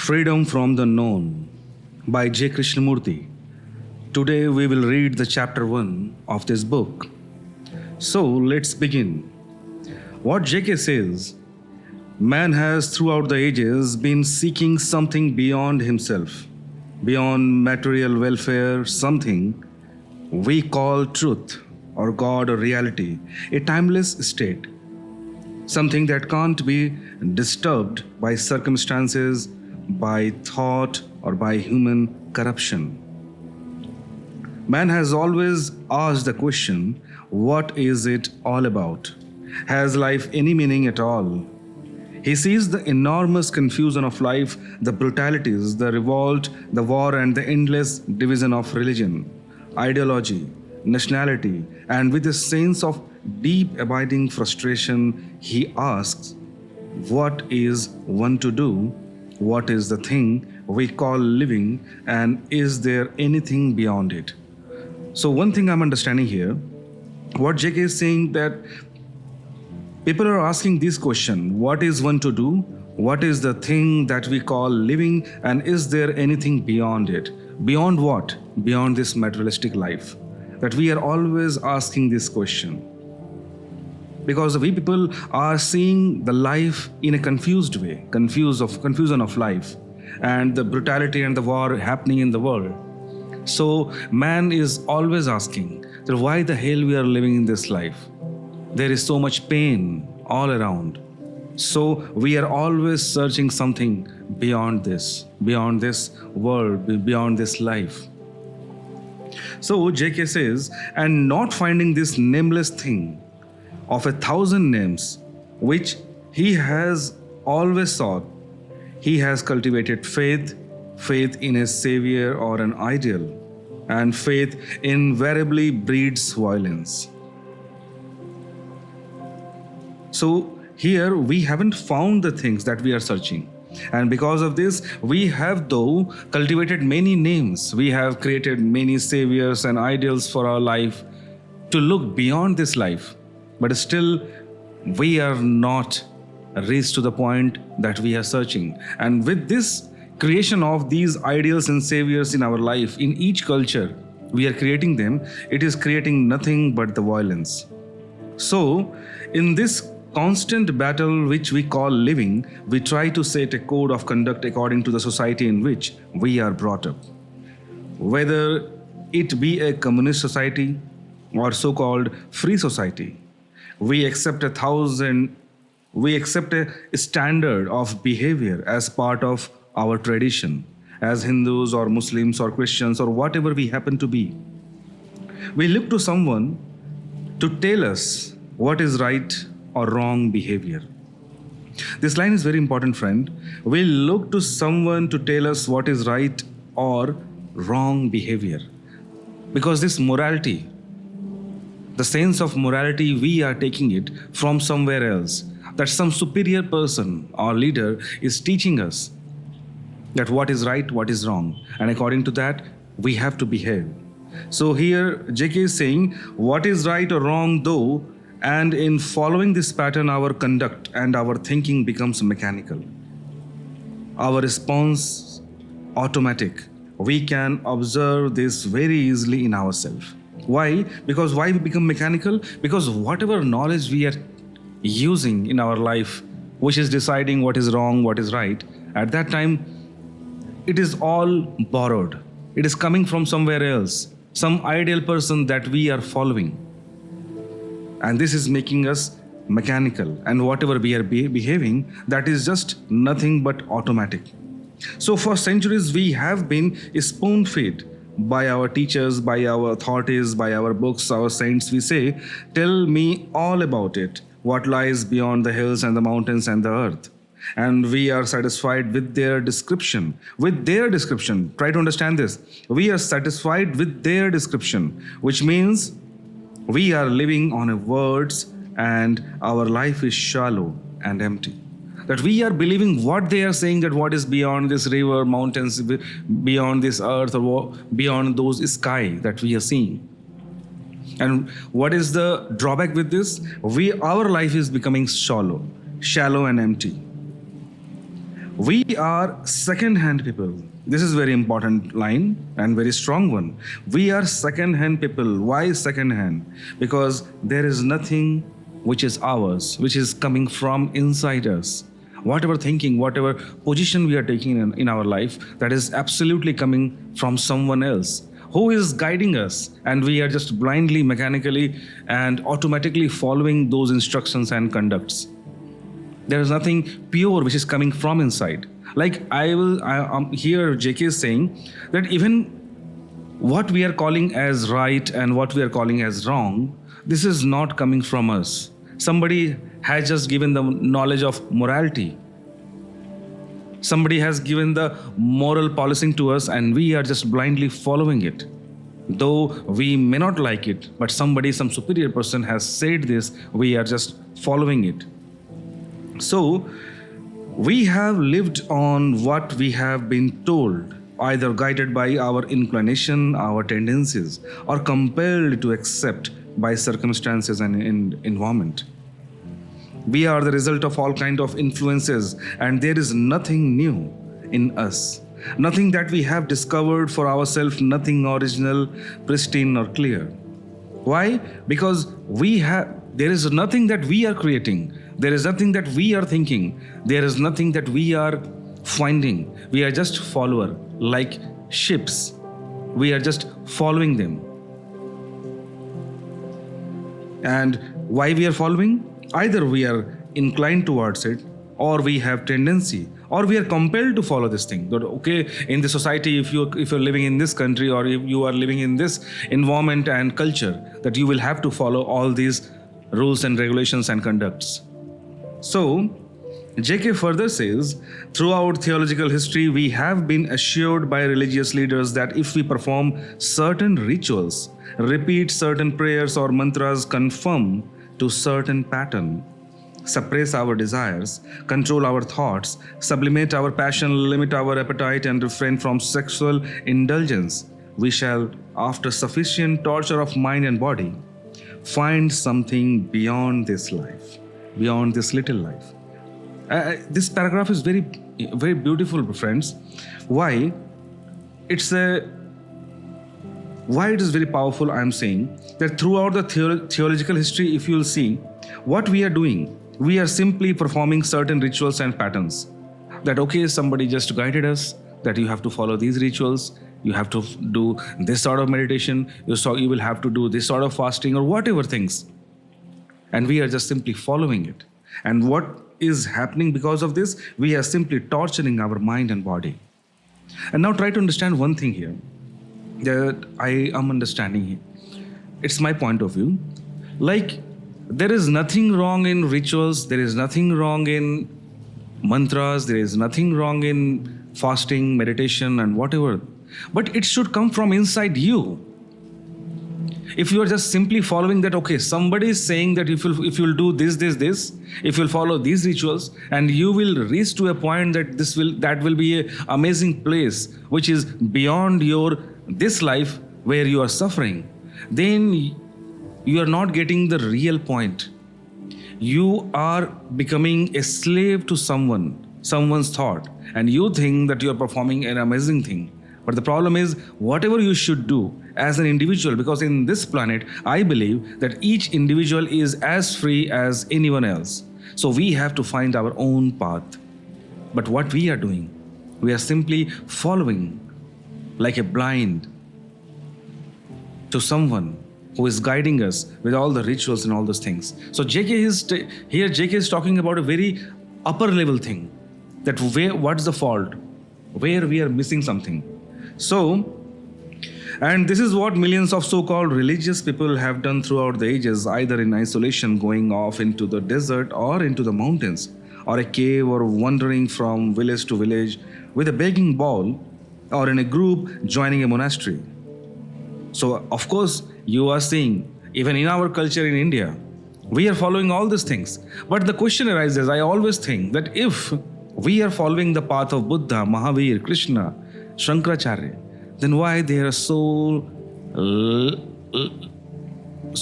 Freedom from the Known by J.Krishnamurti. Today we will read the chapter 1 of this book. So let's begin. What J.K. says, man has throughout the ages been seeking something beyond himself, beyond material welfare, something we call truth or God or reality, a timeless state, something that can't be disturbed by circumstances, by thought, or by human corruption. Man has always asked the question, what is it all about? Has life any meaning at all? He sees the enormous confusion of life, the brutalities, the revolt, the war, and the endless division of religion, ideology, nationality, and with a sense of deep abiding frustration, he asks, what is one to do? What is the thing we call living, and is there anything beyond it? So one thing I'm understanding here, what JK is saying that people are asking this question, what is one to do? What is the thing that we call living, and is there anything beyond it? Beyond what? Beyond this materialistic life. That we are always asking this question. Because we people are seeing the life in a confused way, confusion of life, and the brutality and the war happening in the world. So man is always asking that why the hell we are living in this life? There is so much pain all around. So we are always searching something beyond this world, beyond this life. So JK says, and not finding this nameless thing of 1,000 names, which he has always sought, he has cultivated faith in a savior or an ideal, and faith invariably breeds violence. So here we haven't found the things that we are searching. And because of this, we have though cultivated many names. We have created many saviors and ideals for our life to look beyond this life. But still, we are not reached to the point that we are searching. And with this creation of these ideals and saviors in our life, in each culture, we are creating them, it is creating nothing but the violence. So, in this constant battle which we call living, we try to set a code of conduct according to the society in which we are brought up. Whether it be a communist society or so-called free society, we accept a standard of behavior as part of our tradition, as Hindus or Muslims or Christians or whatever we happen to be. We look to someone to tell us what is right or wrong behavior. This line is very important, friend. We look to someone to tell us what is right or wrong behavior. Because this morality, the sense of morality, we are taking it from somewhere else. That some superior person or leader is teaching us that what is right, what is wrong. And according to that, we have to behave. So here JK is saying, what is right or wrong though, and in following this pattern, our conduct and our thinking becomes mechanical. Our response automatic. We can observe this very easily in ourselves. Why? Because why we become mechanical? Because whatever knowledge we are using in our life, which is deciding what is wrong, what is right, at that time, it is all borrowed. It is coming from somewhere else, some ideal person that we are following. And this is making us mechanical. And whatever we are behaving, that is just nothing but automatic. So for centuries, we have been spoon-fed by our teachers, by our authorities, by our books, our saints. We say, tell me all about it, what lies beyond the hills and the mountains and the earth. And we are satisfied with their description. Try to understand this. We are satisfied with their description, which means we are living on a words and our life is shallow and empty. That we are believing what they are saying, that what is beyond this river, mountains, beyond this earth, or beyond those sky that we are seeing. And what is the drawback with this? Our life is becoming shallow and empty. We are second-hand people. This is very important line and very strong one. We are second-hand people. Why second-hand? Because there is nothing which is ours, which is coming from inside us. Whatever thinking, whatever position we are taking in our life, that is absolutely coming from someone else who is guiding us, and we are just blindly, mechanically, and automatically following those instructions and conducts. There is nothing pure which is coming from inside. Like here JK is saying that even what we are calling as right and what we are calling as wrong, this is not coming from us. Somebody has just given the knowledge of morality. Somebody has given the moral policing to us, and we are just blindly following it. Though we may not like it, but somebody, some superior person has said this, we are just following it. So, we have lived on what we have been told, either guided by our inclination, our tendencies, or compelled to accept by circumstances and environment. We are the result of all kinds of influences, and there is nothing new in us. Nothing that we have discovered for ourselves, nothing original, pristine, or clear. Why? Because there is nothing that we are creating. There is nothing that we are thinking. There is nothing that we are finding. We are just follower, like ships. We are just following them. And why we are following? Either we are inclined towards it, or we have tendency, or we are compelled to follow this thing. That okay, in the society, if you're living in this country, or if you are living in this environment and culture, that you will have to follow all these rules and regulations and conducts. So, JK further says, throughout theological history, we have been assured by religious leaders that if we perform certain rituals, repeat certain prayers or mantras, conform to certain pattern, suppress our desires, control our thoughts, sublimate our passion, limit our appetite, and refrain from sexual indulgence, we shall, after sufficient torture of mind and body, find something beyond this life, beyond this little life. This paragraph is very, very beautiful, friends. Why? Why it is very powerful, I am saying that throughout the theological history, if you will see what we are doing, we are simply performing certain rituals and patterns. That okay, somebody just guided us that you have to follow these rituals, you have to do this sort of meditation, you will have to do this sort of fasting or whatever things. And we are just simply following it. And what is happening because of this? We are simply torturing our mind and body. And now try to understand one thing here that I am understanding here. It's my point of view. Like, there is nothing wrong in rituals, there is nothing wrong in mantras, there is nothing wrong in fasting, meditation, and whatever. But it should come from inside you. If you are just simply following that, okay, somebody is saying that if you'll do this, if you'll follow these rituals, and you will reach to a point that that will be an amazing place which is beyond this life where you are suffering, then you are not getting the real point. You are becoming a slave to someone's thought, and you think that you are performing an amazing thing. But the problem is, whatever you should do as an individual, because in this planet, I believe that each individual is as free as anyone else. So we have to find our own path. But what we are doing, we are simply following like a blind to someone who is guiding us with all the rituals and all those things. So JK is talking about a very upper level thing, that what's the fault, where we are missing something. So, and this is what millions of so-called religious people have done throughout the ages, either in isolation, going off into the desert or into the mountains, or a cave, or wandering from village to village with a begging bowl, or in a group joining a monastery. So, of course, you are seeing, even in our culture in India, we are following all these things. But the question arises, I always think that if we are following the path of Buddha, Mahavir, Krishna, Shankaracharya, then why there are so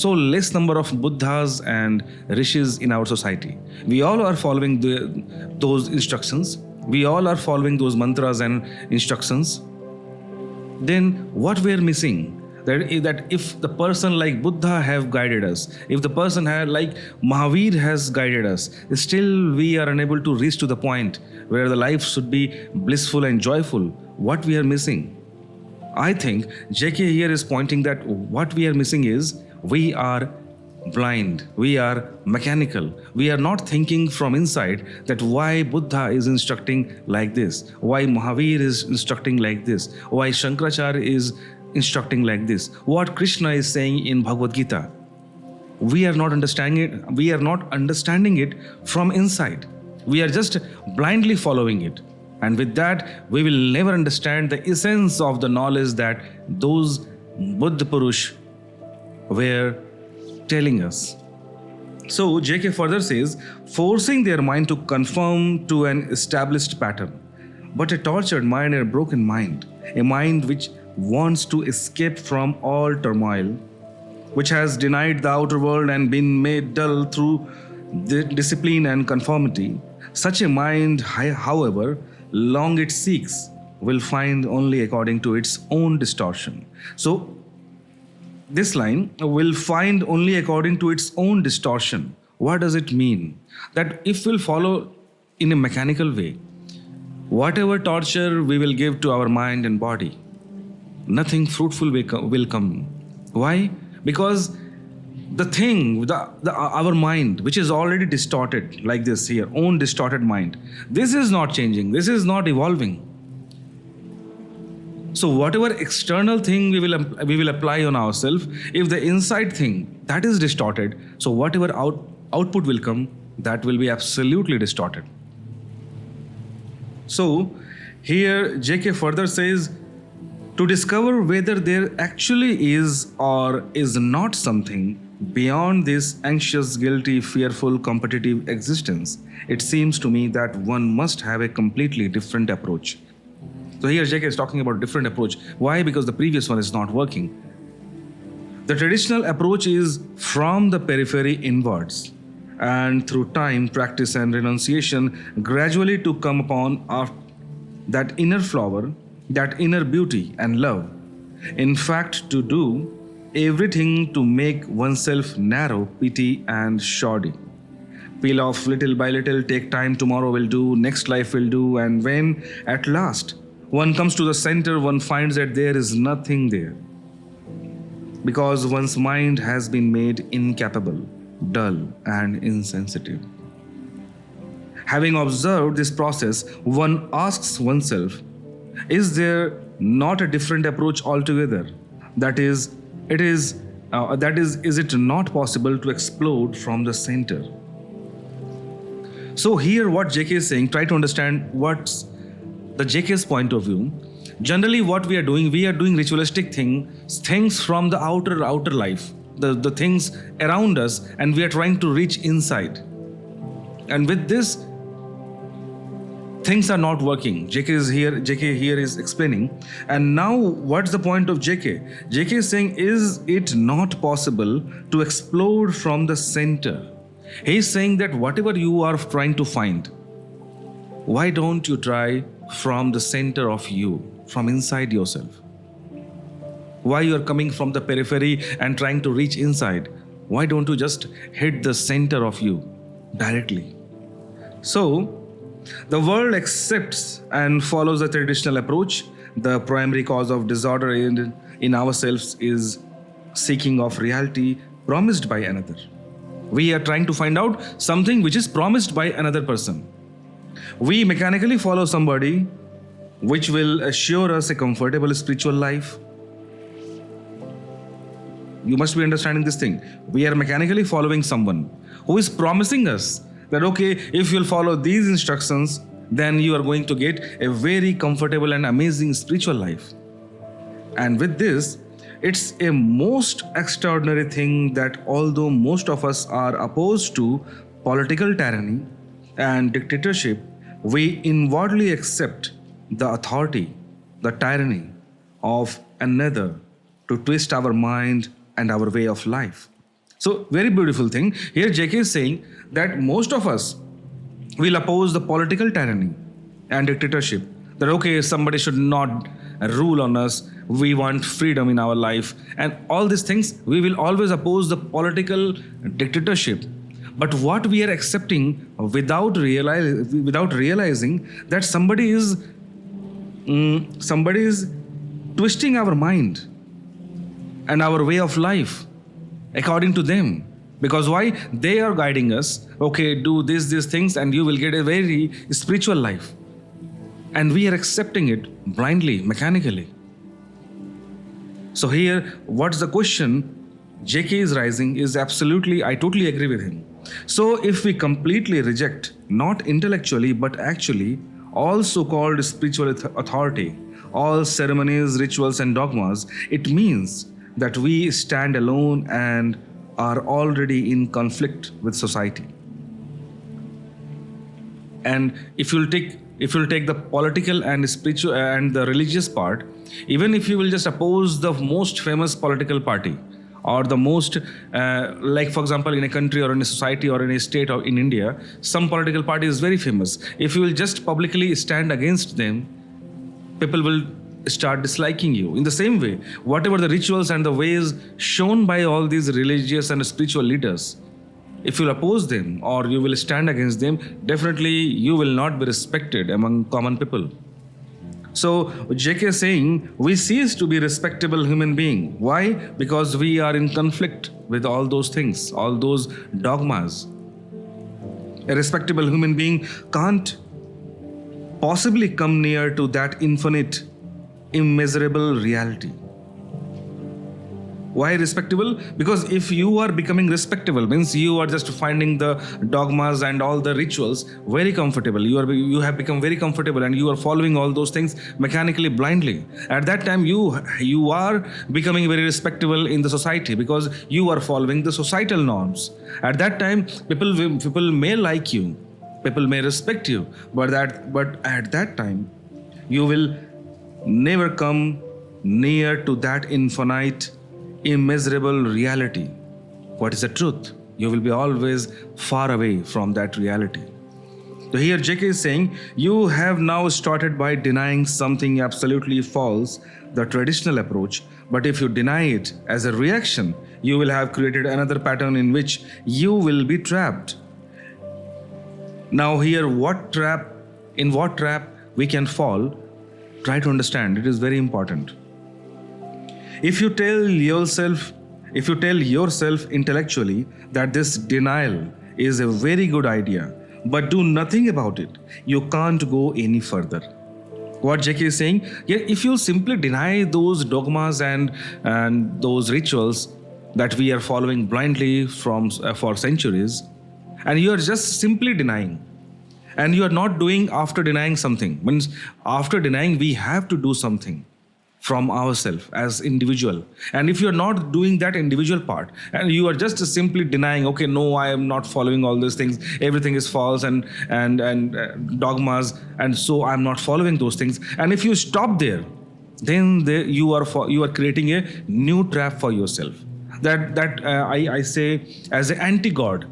less number of Buddhas and Rishis in our society? We all are following those instructions, we all are following those mantras and instructions, then what we are missing? That if the person like Buddha have guided us, if the person like Mahavir has guided us, still we are unable to reach to the point where the life should be blissful and joyful. What we are missing? I think JK here is pointing that what we are missing is we are blind, we are mechanical, we are not thinking from inside that why Buddha is instructing like this, why Mahavir is instructing like this, why Shankaracharya is instructing like this, what Krishna is saying in Bhagavad Gita. We are not understanding it from inside. We are just blindly following it. And with that, we will never understand the essence of the knowledge that those Buddha Purush were telling us. So JK further says, forcing their mind to conform to an established pattern, but a tortured mind and a broken mind, a mind which wants to escape from all turmoil, which has denied the outer world and been made dull through discipline and conformity. Such a mind, however long it seeks, will find only according to its own distortion. So this line, will find only according to its own distortion. What does it mean? That if we'll follow in a mechanical way, whatever torture we will give to our mind and body, nothing fruitful will come. Why? Because the thing, our mind, which is already distorted, like this here, own distorted mind, this is not changing, this is not evolving. So whatever external thing we will apply on ourselves, if the inside thing that is distorted, so whatever output will come, that will be absolutely distorted. So here JK further says, to discover whether there actually is or is not something beyond this anxious, guilty, fearful, competitive existence, it seems to me that one must have a completely different approach. So here JK is talking about a different approach. Why? Because the previous one is not working. The traditional approach is from the periphery inwards, and through time, practice and renunciation, gradually to come upon that inner flower, that inner beauty and love. In fact, to do everything to make oneself narrow, petty and shoddy. Peel off little by little, take time, tomorrow will do, next life will do, and when at last one comes to the center, one finds that there is nothing there. Because one's mind has been made incapable, dull and insensitive. Having observed this process, one asks oneself, is there not a different approach altogether? Is it not possible to explode from the center? So here what JK is saying, try to understand what's the JK's point of view. Generally what we are doing ritualistic things from the outer life, the things around us, and we are trying to reach inside. And with this, things are not working. JK here is explaining. And now what's the point of JK? JK is saying, is it not possible to explode from the center? He's saying that whatever you are trying to find, why don't you try from the center of you, from inside yourself? Why you are coming from the periphery and trying to reach inside? Why don't you just hit the center of you directly? So the world accepts and follows the traditional approach. The primary cause of disorder in ourselves is seeking of reality promised by another. We are trying to find out something which is promised by another person. We mechanically follow somebody which will assure us a comfortable spiritual life. You must be understanding this thing. We are mechanically following someone who is promising us that, okay, if you'll follow these instructions, then you are going to get a very comfortable and amazing spiritual life. And with this, it's a most extraordinary thing that although most of us are opposed to political tyranny and dictatorship, we inwardly accept the authority, the tyranny of another to twist our mind and our way of life. So, very beautiful thing. Here JK is saying that most of us will oppose the political tyranny and dictatorship. That okay, somebody should not rule on us. We want freedom in our life, and all these things. We will always oppose the political dictatorship. But what we are accepting without realizing that somebody is twisting our mind and our way of life according to them. Because why? They are guiding us. Okay, do these things, and you will get a very spiritual life. And we are accepting it blindly, mechanically. So here, what's the question JK is raising is absolutely, I totally agree with him. So if we completely reject, not intellectually, but actually, all so-called spiritual authority, all ceremonies, rituals, and dogmas, it means that we stand alone and are already in conflict with society. And if you'll take the political and spiritual and the religious part, even if you will just oppose the most famous political party, or the most like for example in a country or in a society or in a state or in India, some political party is very famous. If you will just publicly stand against them, people will start disliking you. In the same way, whatever the rituals and the ways shown by all these religious and spiritual leaders, if you oppose them or you will stand against them, definitely you will not be respected among common people. So JK is saying we cease to be respectable human being. Why? Because we are in conflict with all those things, all those dogmas. A respectable human being can't possibly come near to that infinite, immeasurable reality. Why respectable? Because if you are becoming respectable, means you are just finding the dogmas and all the rituals very comfortable. You have become very comfortable and you are following all those things mechanically, blindly. At that time, you are becoming very respectable in the society because you are following the societal norms. At that time, people may like you, people may respect you, but at that time, you will never come near to that infinite, immeasurable reality. What is the truth? You will be always far away from that reality. So here JK is saying, you have now started by denying something absolutely false, the traditional approach, but if you deny it as a reaction, you will have created another pattern in which you will be trapped. Now here, in what trap we can fall, try to understand. It is very important. If you tell yourself intellectually that this denial is a very good idea, but do nothing about it, you can't go any further. What JK is saying, yeah, if you simply deny those dogmas and those rituals that we are following blindly for centuries, and you are just simply denying, and you are not doing after denying something, means after denying we have to do something from ourselves as individual. And if you are not doing that individual part and you are just simply denying, okay, no, I am not following all those things, everything is false and dogmas, and so I'm not following those things. And if you stop there, then you are creating a new trap for yourself. I say as an anti-God.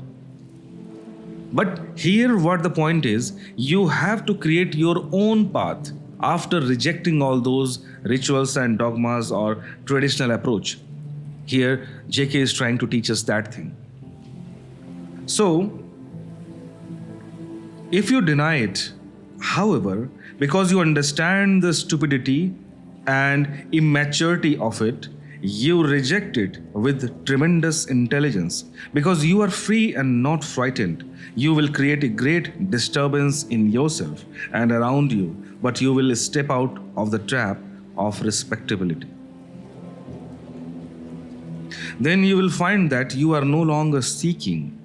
But here what the point is, you have to create your own path after rejecting all those rituals and dogmas or traditional approach. Here, JK is trying to teach us that thing. So, if you deny it, however, because you understand the stupidity and immaturity of it, you reject it with tremendous intelligence. Because you are free and not frightened, you will create a great disturbance in yourself and around you, but you will step out of the trap of respectability. Then you will find that you are no longer seeking.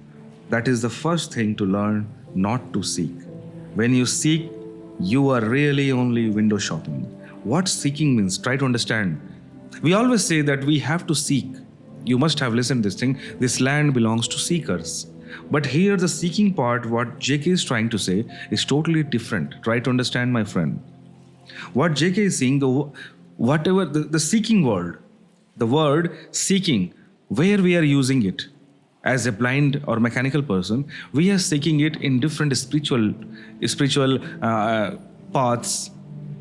That is the first thing to learn, not to seek. When you seek, you are really only window shopping. What seeking means, try to understand. We always say that we have to seek. You must have listened to this thing. This land belongs to seekers. But here the seeking part, what JK is trying to say, is totally different. Try to understand, my friend. What JK is saying, the seeking word, the word seeking, where we are using it as a blind or mechanical person, we are seeking it in different spiritual paths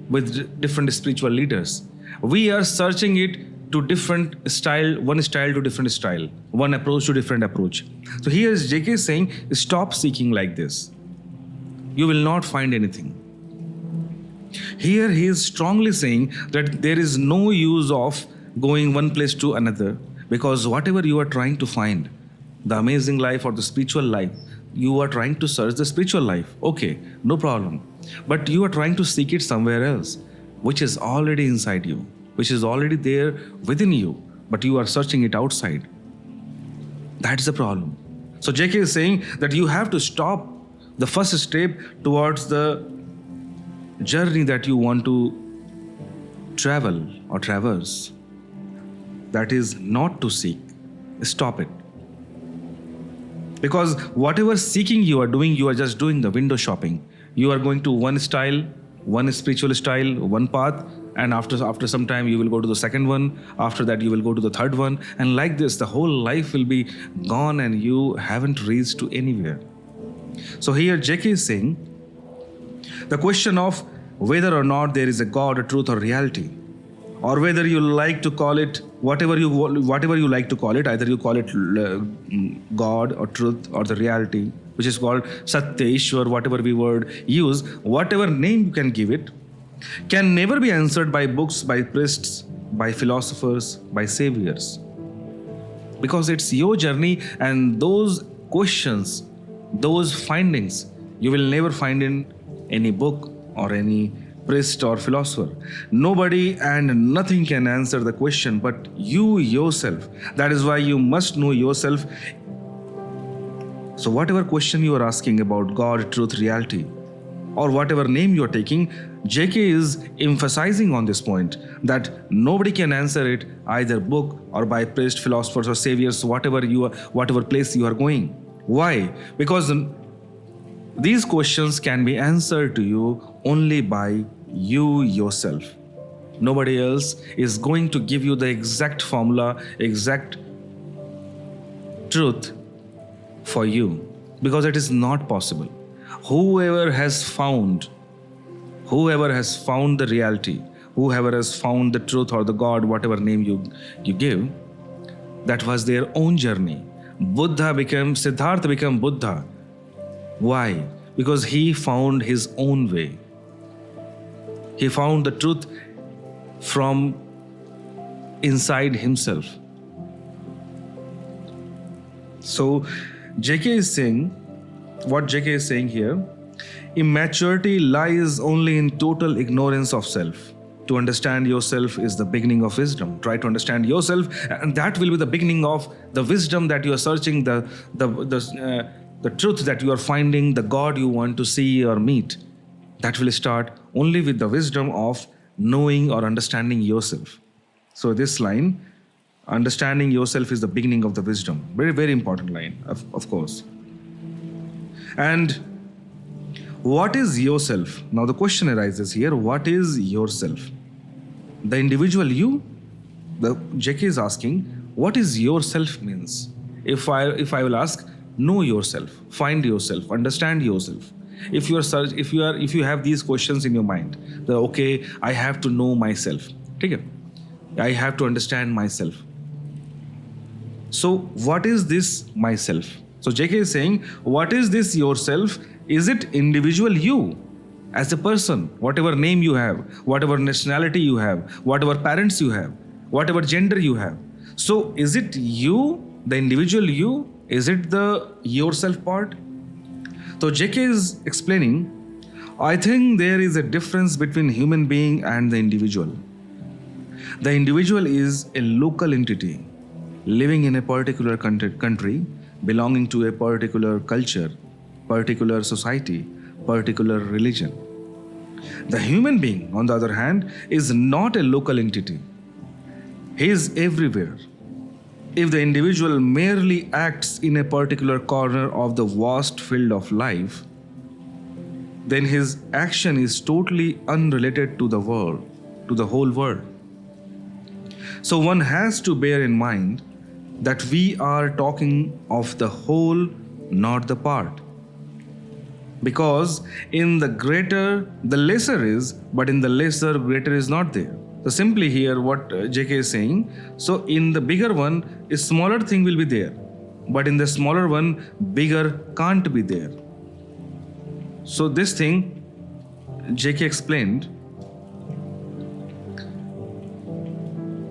with different spiritual leaders. We are searching it to different style, one style to different style, one approach to different approach. So here is JK saying, stop seeking like this. You will not find anything. Here he is strongly saying that there is no use of going one place to another, because whatever you are trying to find, the amazing life or the spiritual life, you are trying to search the spiritual life. Okay, no problem. But you are trying to seek it somewhere else, which is already inside you, which is already there within you, but you are searching it outside. That's the problem. So JK is saying that you have to stop the first step towards the journey that you want to travel or traverse. That is not to seek. Stop it. Because whatever seeking you are doing, you are just doing the window shopping. You are going to one style, one spiritual style, one path, and after some time you will go to the second one. After that you will go to the third one, and like this the whole life will be gone and you haven't reached to anywhere. So here JK is saying the question of whether or not there is a God, a truth or reality, or whether you like to call it whatever you like to call it, either you call it God or truth or the reality, which is called Satya, Ishwar, whatever we word use, whatever name you can give it, can never be answered by books, by priests, by philosophers, by saviors. Because it's your journey, and those questions, those findings, you will never find in any book or any priest or philosopher. Nobody and nothing can answer the question but you yourself. That is why you must know yourself. So whatever question you are asking about God, truth, reality, or whatever name you are taking, JK is emphasizing on this point that nobody can answer it, either book or by priest, philosophers or saviors, whatever place you are going. Why? Because these questions can be answered to you only by you yourself. Nobody else is going to give you the exact formula, exact truth for you, because it is not possible. Whoever has found the reality, whoever has found the truth or the God, whatever name you give, that was their own journey. Siddhartha became Buddha. Why? Because he found his own way. He found the truth from inside himself. So JK is saying, what JK is saying here, immaturity lies only in total ignorance of self. To understand yourself is the beginning of wisdom. Try to understand yourself, and that will be the beginning of the wisdom that you are searching, the truth that you are finding, the God you want to see or meet. That will start only with the wisdom of knowing or understanding yourself. So this line, understanding yourself is the beginning of the wisdom. Very, very important line, of course. And what is yourself? Now the question arises here, what is yourself? The individual you? The JK is asking, what is yourself means? If I will ask, know yourself, find yourself, understand yourself. If you have these questions in your mind, okay, I have to know myself. Okay? I have to understand myself. So what is this myself? So JK is saying, what is this yourself? Is it individual you as a person, whatever name you have, whatever nationality you have, whatever parents you have, whatever gender you have? So is it you, the individual you? Is it the yourself part? So JK is explaining, I think there is a difference between human being and the individual. The individual is a local entity living in a particular country, belonging to a particular culture, particular society, particular religion. The human being, on the other hand, is not a local entity. He is everywhere. If the individual merely acts in a particular corner of the vast field of life, then his action is totally unrelated to the world, to the whole world. So one has to bear in mind that we are talking of the whole, not the part. Because in the greater, the lesser is, but in the lesser, greater is not there. So simply here what JK is saying, so in the bigger one, a smaller thing will be there, but in the smaller one, bigger can't be there. So this thing JK explained,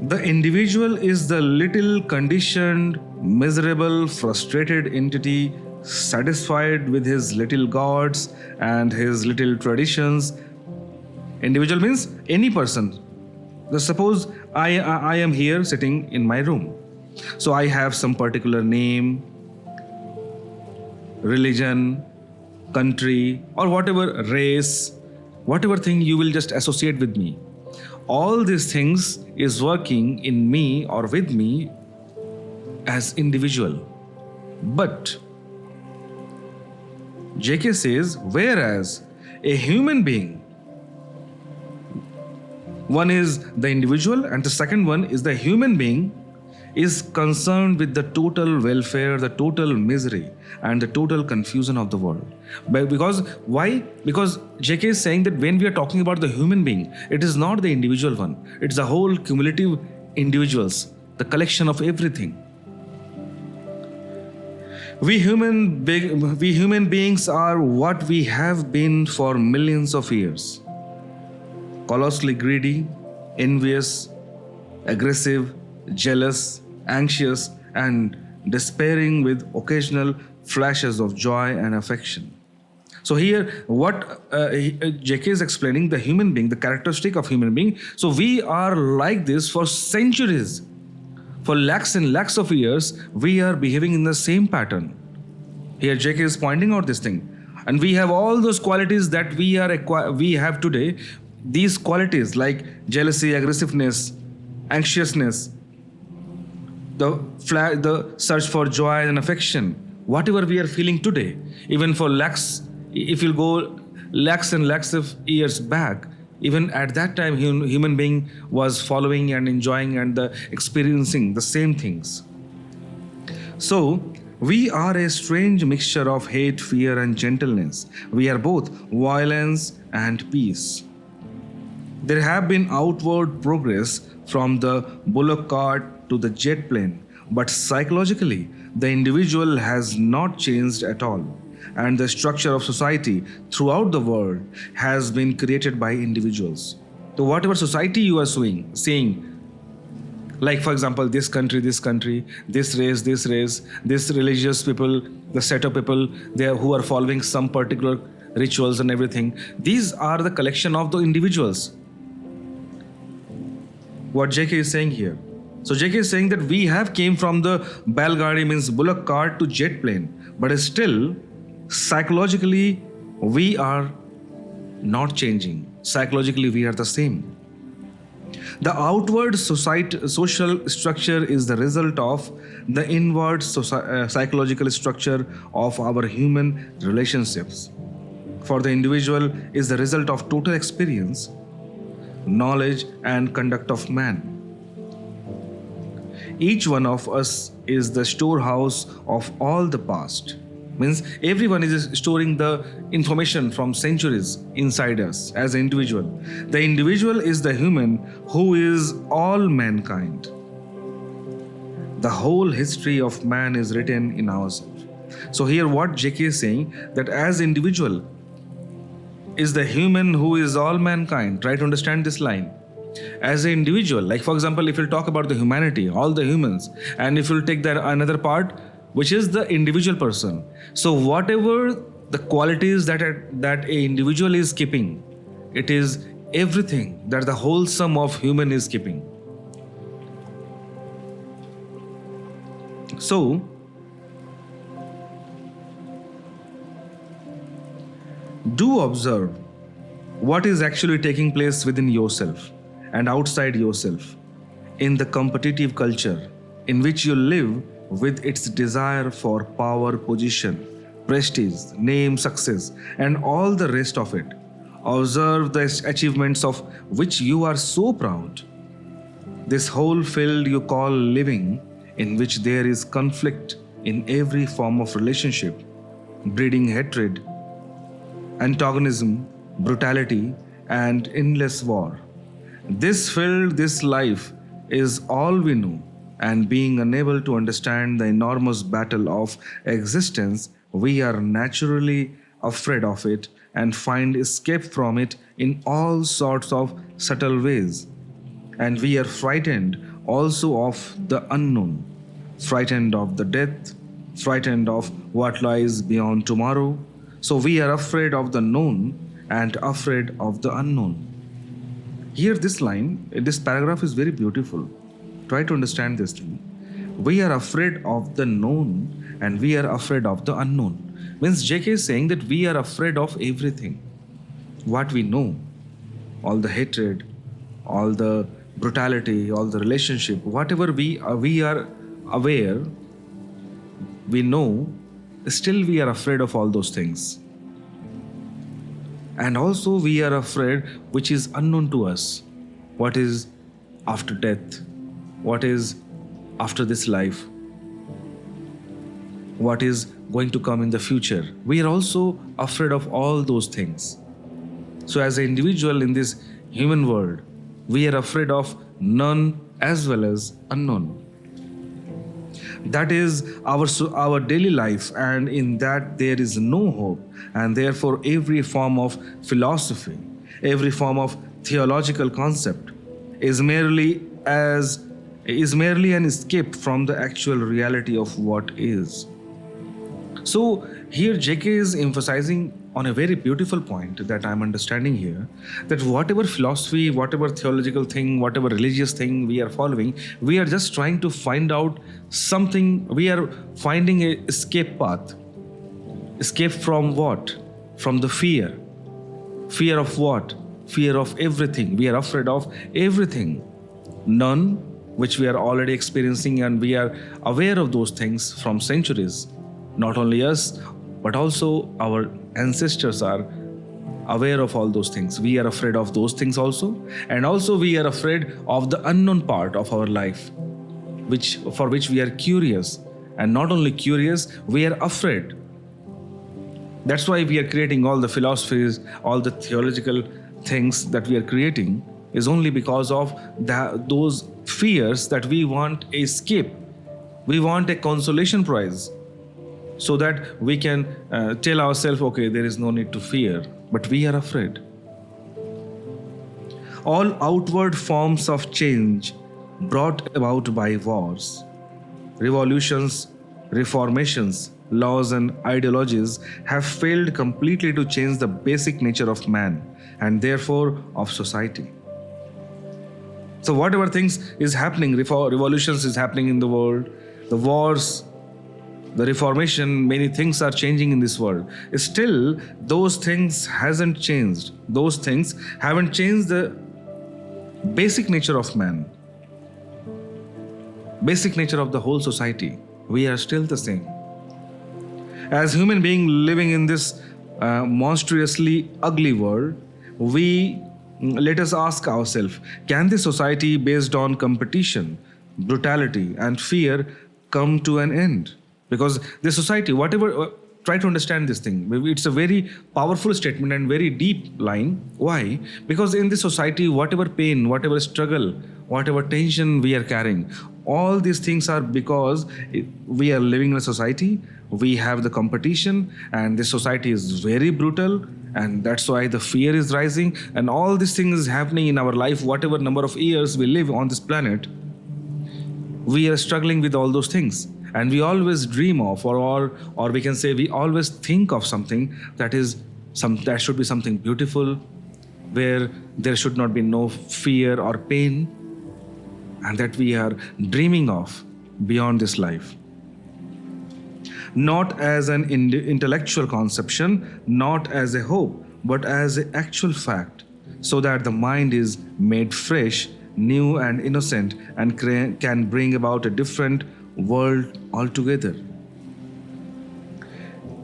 the individual is the little conditioned, miserable, frustrated entity satisfied with his little gods and his little traditions. Individual means any person. Just suppose I am here sitting in my room. So I have some particular name, religion, country, or whatever race, whatever thing you will just associate with me. All these things is working in me or with me as individual. But JK says, whereas a human being, one is the individual and the second one is the human being, is concerned with the total welfare, the total misery and the total confusion of the world. Because why? Because JK is saying that when we are talking about the human being, it is not the individual one, it's the whole cumulative individuals, the collection of everything. We human beings are what we have been for millions of years. Colossally greedy, envious, aggressive, jealous, anxious, and despairing, with occasional flashes of joy and affection. So here what JK is explaining, the human being, the characteristic of human being. So we are like this for centuries. For lakhs and lakhs of years, we are behaving in the same pattern. Here JK is pointing out this thing. And we have all those qualities that we have today. These qualities like jealousy, aggressiveness, anxiousness, the search for joy and affection, whatever we are feeling today, even for lakhs, if you go lakhs and lakhs of years back, even at that time, human being was following and enjoying and experiencing the same things. So we are a strange mixture of hate, fear, and gentleness. We are both violence and peace. There have been outward progress from the bullock cart to the jet plane, but psychologically, the individual has not changed at all. And the structure of society throughout the world has been created by individuals. So whatever society you are seeing, like for example, this country, this race, this religious people, the set of people there who are following some particular rituals and everything, these are the collection of the individuals. What JK is saying here. So JK is saying that we have came from the Balgadi, means bullock cart, to jet plane, but still psychologically we are not changing. Psychologically we are the same. The outward social structure is the result of the inward psychological structure of our human relationships. For the individual is the result of total experience, knowledge, and conduct of man. Each one of us is the storehouse of all the past. Means everyone is storing the information from centuries inside us as an individual. The individual is the human who is all mankind. The whole history of man is written in ourselves. So here what JK is saying, that as individual is the human who is all mankind. Try to understand this line. As an individual, like for example, if you'll talk about the humanity, all the humans, and if you'll take that another part, which is the individual person. So whatever the qualities that an individual is keeping, it is everything that the whole sum of human is keeping. So do observe what is actually taking place within yourself and outside yourself in the competitive culture in which you live, with its desire for power, position, prestige, name, success, and all the rest of it. Observe the achievements of which you are so proud. This whole field you call living, in which there is conflict in every form of relationship, breeding hatred, antagonism, brutality, and endless war. This life is all we know, and being unable to understand the enormous battle of existence, we are naturally afraid of it and find escape from it in all sorts of subtle ways. And we are frightened also of the unknown, frightened of the death, frightened of what lies beyond tomorrow. So we are afraid of the known and afraid of the unknown. Here, this line, this paragraph is very beautiful. Try to understand this thing. We are afraid of the known and we are afraid of the unknown. Means JK is saying that we are afraid of everything. What we know, all the hatred, all the brutality, all the relationship, whatever we are aware, we know, still we are afraid of all those things. And also we are afraid which is unknown to us. What is after death? What is after this life? What is going to come in the future? We are also afraid of all those things. So as an individual in this human world, we are afraid of known as well as unknown. That is our daily life, and in that there is no hope, and therefore every form of philosophy, every form of theological concept is merely an escape from the actual reality of what is. So here JK is emphasizing on a very beautiful point that I'm understanding here, that whatever philosophy, whatever theological thing, whatever religious thing we are following, we are just trying to find out something. We are finding a escape path. Escape from what? From the fear. Fear of what? Fear of everything. We are afraid of everything. None, which we are already experiencing, and we are aware of those things from centuries. Not only us, but also our ancestors are aware of all those things. We are afraid of those things also. And also we are afraid of the unknown part of our life, for which we are curious. And not only curious, we are afraid. That's why we are creating all the philosophies, all the theological things that we are creating, is only because of those fears that we want a escape. We want a consolation prize, so that we can tell ourselves, okay, there is no need to fear, but we are afraid. All outward forms of change brought about by wars, revolutions, reformations, laws and ideologies have failed completely to change the basic nature of man and therefore of society. So whatever things is happening, revolutions is happening in the world, the wars, the reformation, many things are changing in this world. Still, those things hasn't changed. Those things haven't changed the basic nature of man, basic nature of the whole society. We are still the same. As human beings living in this monstrously ugly world, let us ask ourselves, can this society based on competition, brutality and fear come to an end? Because this society, whatever, try to understand this thing. It's a very powerful statement and very deep line. Why? Because in this society, whatever pain, whatever struggle, whatever tension we are carrying, all these things are because we are living in a society, we have the competition, and this society is very brutal, and that's why the fear is rising, and all these things is happening in our life. Whatever number of years we live on this planet, we are struggling with all those things. And we always dream of, or we can say we always think of something that should be something beautiful, where there should not be no fear or pain, and that we are dreaming of beyond this life. Not as an intellectual conception, not as a hope, but as an actual fact, so that the mind is made fresh, new and innocent, and can bring about a different world altogether.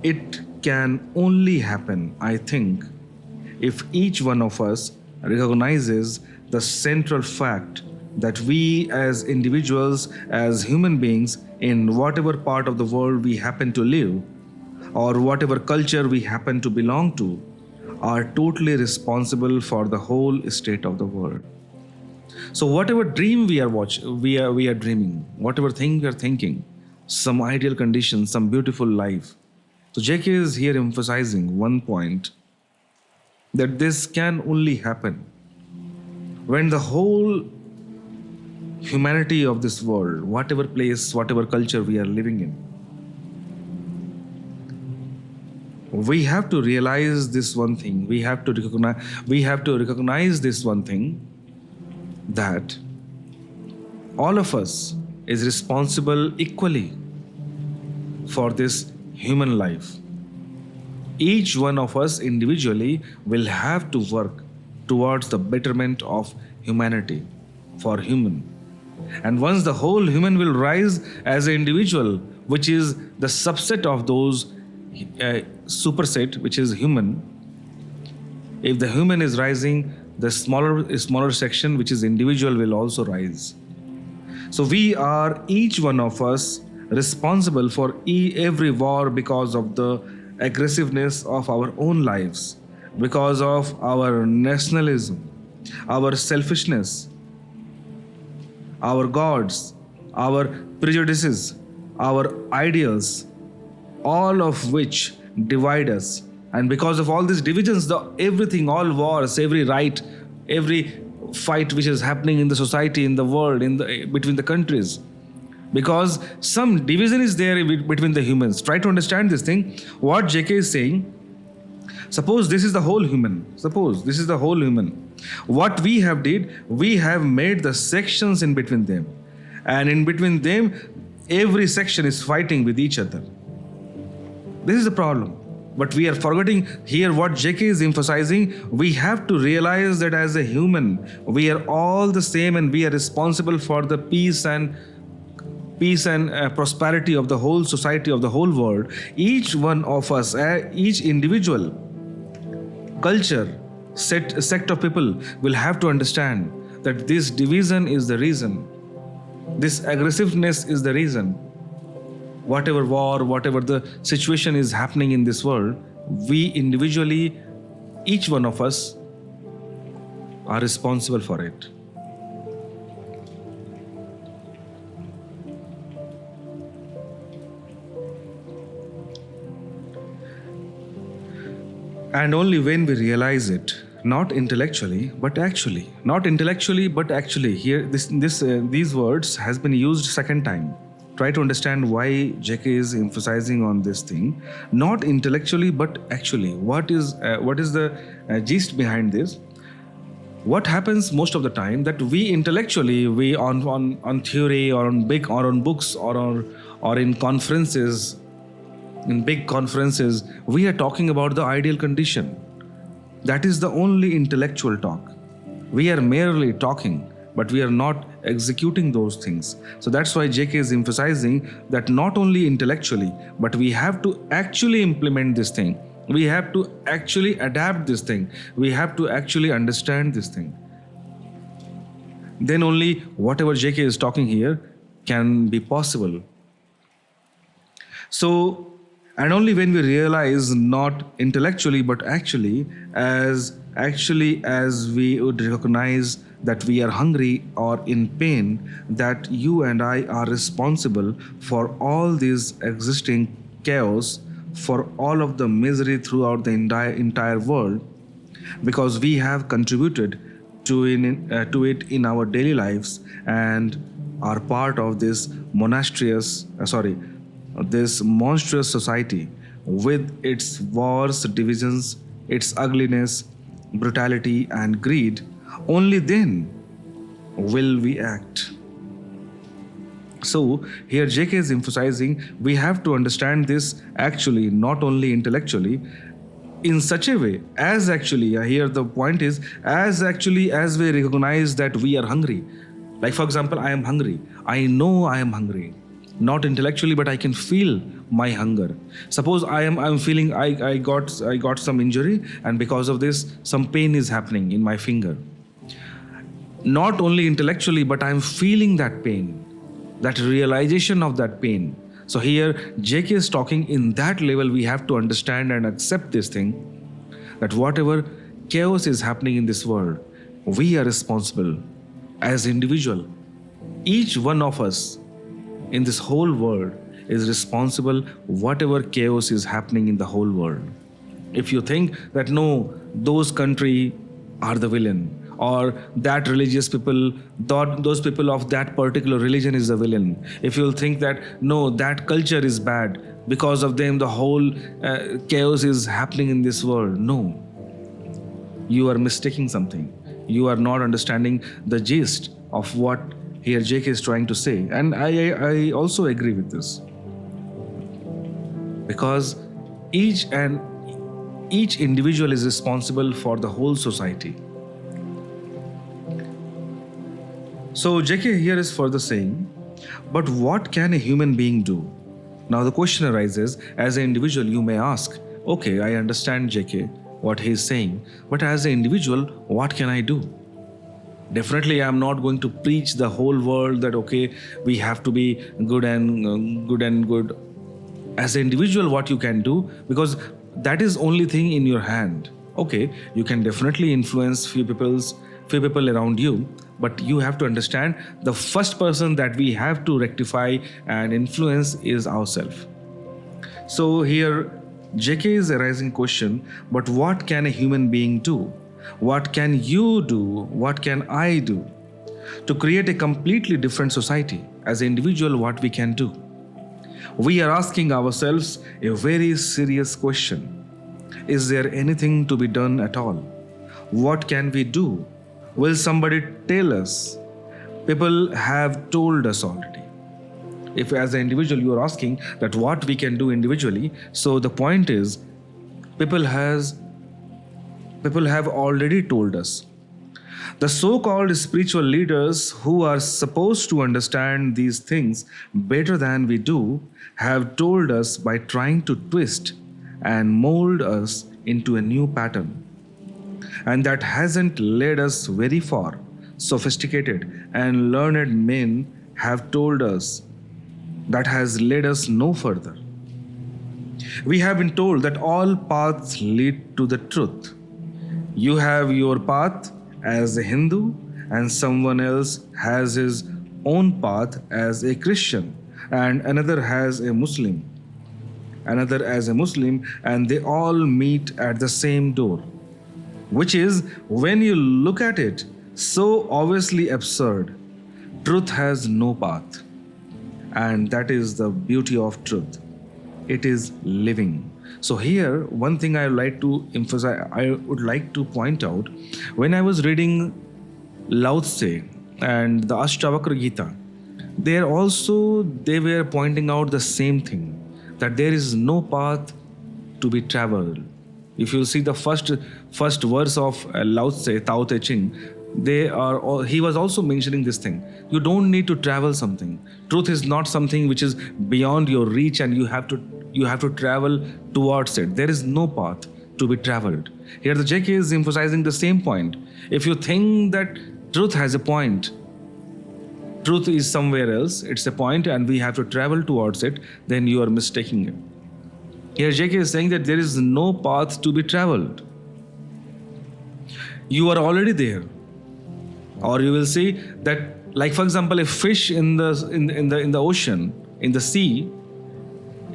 It can only happen, I think, if each one of us recognizes the central fact that we as individuals, as human beings, in whatever part of the world we happen to live, or whatever culture we happen to belong to, are totally responsible for the whole state of the world. So whatever dream we are dreaming, whatever thing we are thinking, some ideal condition, some beautiful life. So JK is here emphasizing one point, that this can only happen when the whole humanity of this world, whatever place, whatever culture we are living in, we have to realize this one thing. We have to recognize this one thing, that all of us is responsible equally for this human life. Each one of us individually will have to work towards the betterment of humanity, for human. And once the whole human will rise as an individual, which is the subset of those superset, which is human. If the human is rising, the smaller section, which is individual, will also rise. So we are, each one of us, responsible for every war because of the aggressiveness of our own lives, because of our nationalism, our selfishness, our gods, our prejudices, our ideals, all of which divide us. And because of all these divisions, everything, all wars, every right, every fight which is happening in the society, in the world, between the countries, because some division is there between the humans. Try to understand this thing. What JK is saying, suppose this is the whole human. What we have did, we have made the sections in between them. And in between them, every section is fighting with each other. This is the problem. But we are forgetting here what JK is emphasizing. We have to realize that as a human, we are all the same, and we are responsible for the peace and prosperity of the whole society, of the whole world. Each one of us, each individual, culture, sect of people will have to understand that this division is the reason, this aggressiveness is the reason. Whatever war, whatever the situation is happening in this world, we individually, each one of us, are responsible for it. And only when we realize it, not intellectually, but actually. Here, these words has been used second time. Try to understand why JK is emphasizing on this thing. Not intellectually, but actually. What is the gist behind this? What happens most of the time, that we intellectually, we on theory, or on books, or in conferences, in big conferences, we are talking about the ideal condition. That is the only intellectual talk. We are merely talking, but we are not executing those things. So that's why JK is emphasizing that not only intellectually, but we have to actually implement this thing. We have to actually adapt this thing. We have to actually understand this thing. Then only whatever JK is talking here can be possible. So, and only when we realize, not intellectually, but actually as we would recognize that we are hungry or in pain, that you and I are responsible for all this existing chaos, for all of the misery throughout the entire world, because we have contributed to it in our daily lives, and are part of this monstrous society with its wars, divisions, its ugliness, brutality, and greed. Only then will we act. So here JK is emphasizing we have to understand this actually, not only intellectually, in such a way as actually, here the point is, as we recognize that we are hungry. Like for example, I am hungry. I know I am hungry. Not intellectually, but I can feel my hunger. Suppose I'm feeling I got some injury, and because of this some pain is happening in my finger. Not only intellectually, but I'm feeling that pain, that realization of that pain. So here JK is talking in that level. We have to understand and accept this thing, that whatever chaos is happening in this world, we are responsible as individual. Each one of us in this whole world is responsible whatever chaos is happening in the whole world. If you think that no, those country are the villain, or that religious people, those people of that particular religion is the villain, if you'll think that no, that culture is bad, because of them the whole chaos is happening in this world, no, you are mistaking something. You are not understanding the gist of what here JK is trying to say. And I also agree with this. Because each individual is responsible for the whole society. So JK here is further saying, but what can a human being do? Now the question arises, as an individual you may ask, okay, I understand JK, what he is saying, but as an individual, what can I do? Definitely I am not going to preach the whole world that okay, we have to be good and good. As an individual, what you can do, because that is only thing in your hand. Okay, you can definitely influence few people around you, but you have to understand the first person that we have to rectify and influence is ourselves. So here JK is arising question, but what can a human being do? What can you do? What can I do to create a completely different society? As an individual, what we can do? We are asking ourselves a very serious question. Is there anything to be done at all? What can we do? Will somebody tell us? People have told us already. If as an individual you are asking that what we can do individually, so the point is people have already told us. The so-called spiritual leaders who are supposed to understand these things better than we do have told us by trying to twist and mold us into a new pattern. And that hasn't led us very far. Sophisticated and learned men have told us that has led us no further. We have been told that all paths lead to the truth. You have your path as a Hindu, and someone else has his own path as a Christian, and another has a Muslim, another as a Muslim, and they all meet at the same door, which is, when you look at it, so obviously absurd. Truth has no path, and that is the beauty of truth. It is living. So here, one thing I would like to emphasize, I would like to point out, when I was reading Lao Tse and the Ashtavakra Gita, they were pointing out the same thing, that there is no path to be traveled. If you see the first verse of Lao Tse, Tao Te Ching, he was also mentioning this thing. You don't need to travel something. Truth is not something which is beyond your reach and you have to travel towards it. There is no path to be traveled. Here the JK is emphasizing the same point. If you think that truth has a point, truth is somewhere else, it's a point and we have to travel towards it, then you are mistaking it. Here JK is saying that there is no path to be traveled. You are already there. Or you will see that, like for example, a fish in the ocean, in the sea,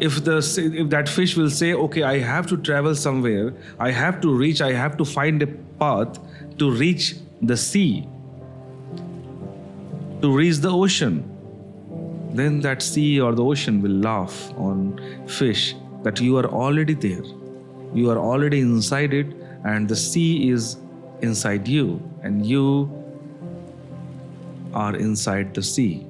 if that fish will say, okay, I have to travel somewhere, I have to find a path to reach the sea, to reach the ocean, then that sea or the ocean will laugh on fish that you are already there. You are already inside it, and the sea is inside you, and you are inside the sea.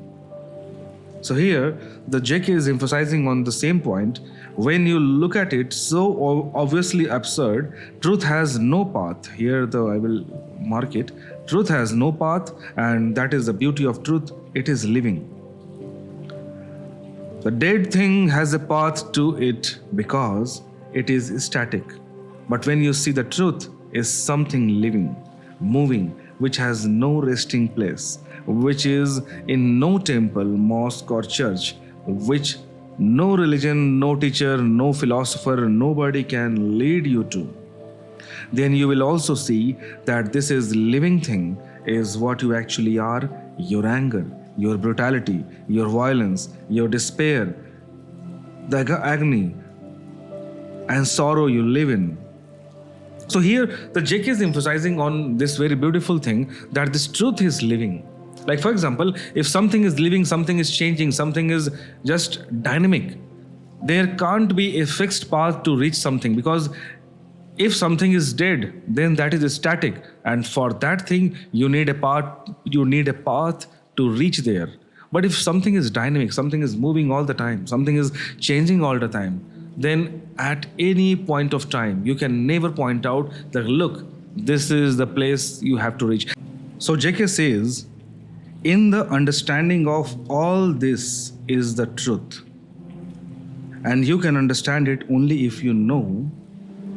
So here the JK is emphasizing on the same point. When you look at it, so obviously absurd, truth has no path. Here I will mark it. Truth has no path, and that is the beauty of truth. It is living. The dead thing has a path to it because it is static. But when you see the truth is something living, moving, which has no resting place, which is in no temple, mosque or church, which no religion, no teacher, no philosopher, nobody can lead you to. then you will also see that this is living thing is what you actually are, your anger, your brutality, your violence, your despair, the agony and sorrow you live in. So here the JK is emphasizing on this very beautiful thing that this truth is living. Like for example, if something is living, something is changing, something is just dynamic, there can't be a fixed path to reach something, because if something is dead, then that is static, and for that thing you need a path to reach there. But if something is dynamic, something is moving all the time, something is changing all the time, then at any point of time you can never point out that look, this is the place you have to reach. So JK says, in the understanding of all this is the truth, and you can understand it only if you know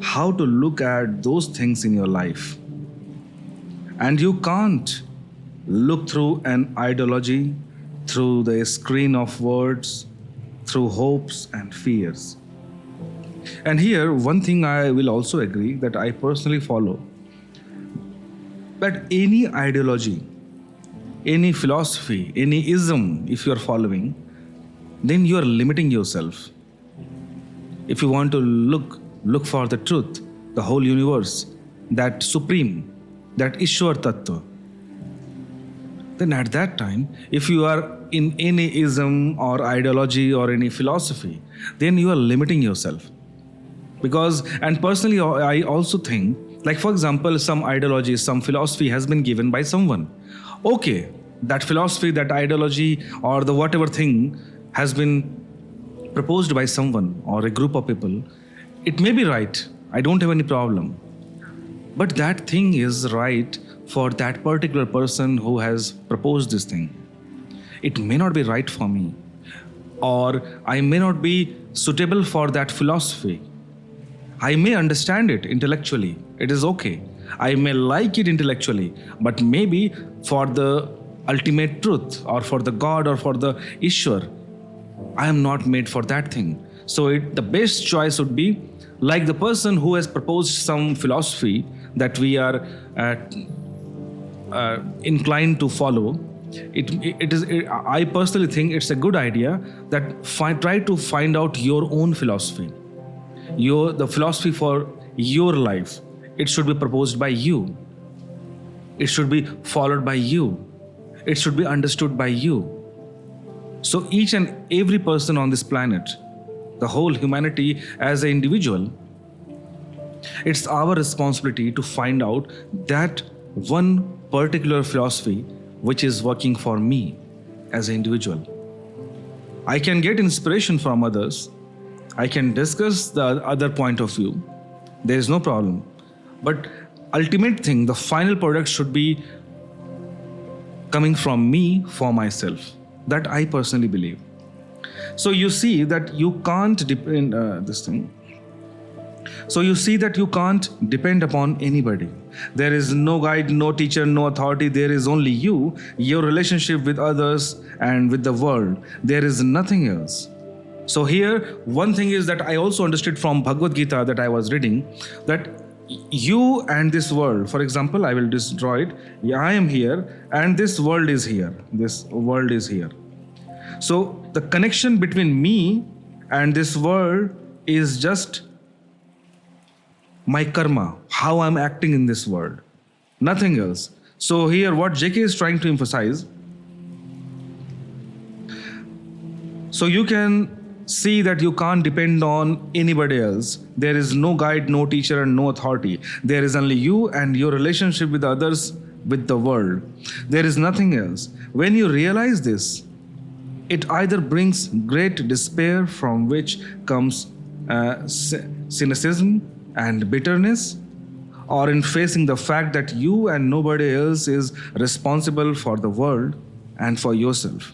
how to look at those things in your life. And you can't look through an ideology, through the screen of words, through hopes and fears. And here one thing I will also agree that I personally follow, that any ideology, any philosophy, any ism, if you are following, then you are limiting yourself. If you want to look for the truth, the whole universe, that supreme, that Ishwar Tattva, then at that time, if you are in any ism or ideology or any philosophy, then you are limiting yourself. Because, and personally I also think, like for example, some ideology, some philosophy has been given by someone. Okay, that philosophy, that ideology or the whatever thing has been proposed by someone or a group of people. It may be right, I don't have any problem. But that thing is right for that particular person who has proposed this thing. It may not be right for me, or I may not be suitable for that philosophy. I may understand it intellectually, it is okay. I may like it intellectually, but maybe for the ultimate truth or for the God or for the Ishwar, I am not made for that thing. So the best choice would be like the person who has proposed some philosophy that we are inclined to follow. I personally think it's a good idea that try to find out your own philosophy, the philosophy for your life. It should be proposed by you. It should be followed by you. It should be understood by you. So each and every person on this planet, the whole humanity as an individual, it's our responsibility to find out that one particular philosophy which is working for me as an individual. I can get inspiration from others. I can discuss the other point of view. There is no problem. But ultimate thing, the final product should be coming from me for myself. That I personally believe. So you see that you can't depend So you see that you can't depend upon anybody. There is no guide, no teacher, no authority. There is only you, your relationship with others and with the world. There is nothing else. So here, one thing is that I also understood from Bhagavad Gita that I was reading, that you and this world, for example, I will just draw it. I am here and this world is here. This world is here. So the connection between me and this world is just my karma, how I'm acting in this world, nothing else. So here what JK is trying to emphasize, so you can see that you can't depend on anybody else. There is no guide, no teacher and no authority. There is only you and your relationship with others, with the world. There is nothing else. When you realize this, it either brings great despair from which comes cynicism and bitterness, or in facing the fact that you and nobody else is responsible for the world and for yourself.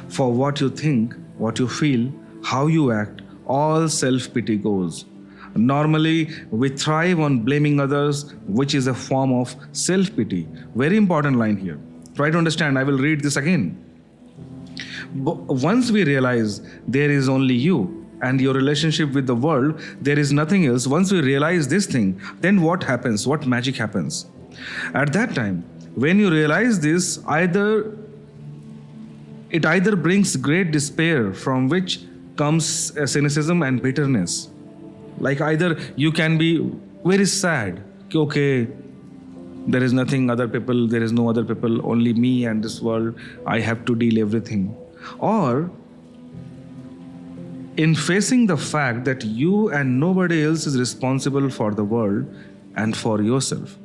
For what you think, what you feel, how you act, all self-pity goes. Normally, we thrive on blaming others, which is a form of self-pity. Very important line here. Try to understand, I will read this again. Once we realize there is only you, and your relationship with the world, there is nothing else. Once we realize this thing, then what happens? What magic happens? At that time, when you realize this, it either brings great despair, from which comes cynicism and bitterness. Like either you can be very sad, okay, there is nothing other people, there is no other people, only me and this world, I have to deal everything. Or in facing the fact that you and nobody else is responsible for the world and for yourself,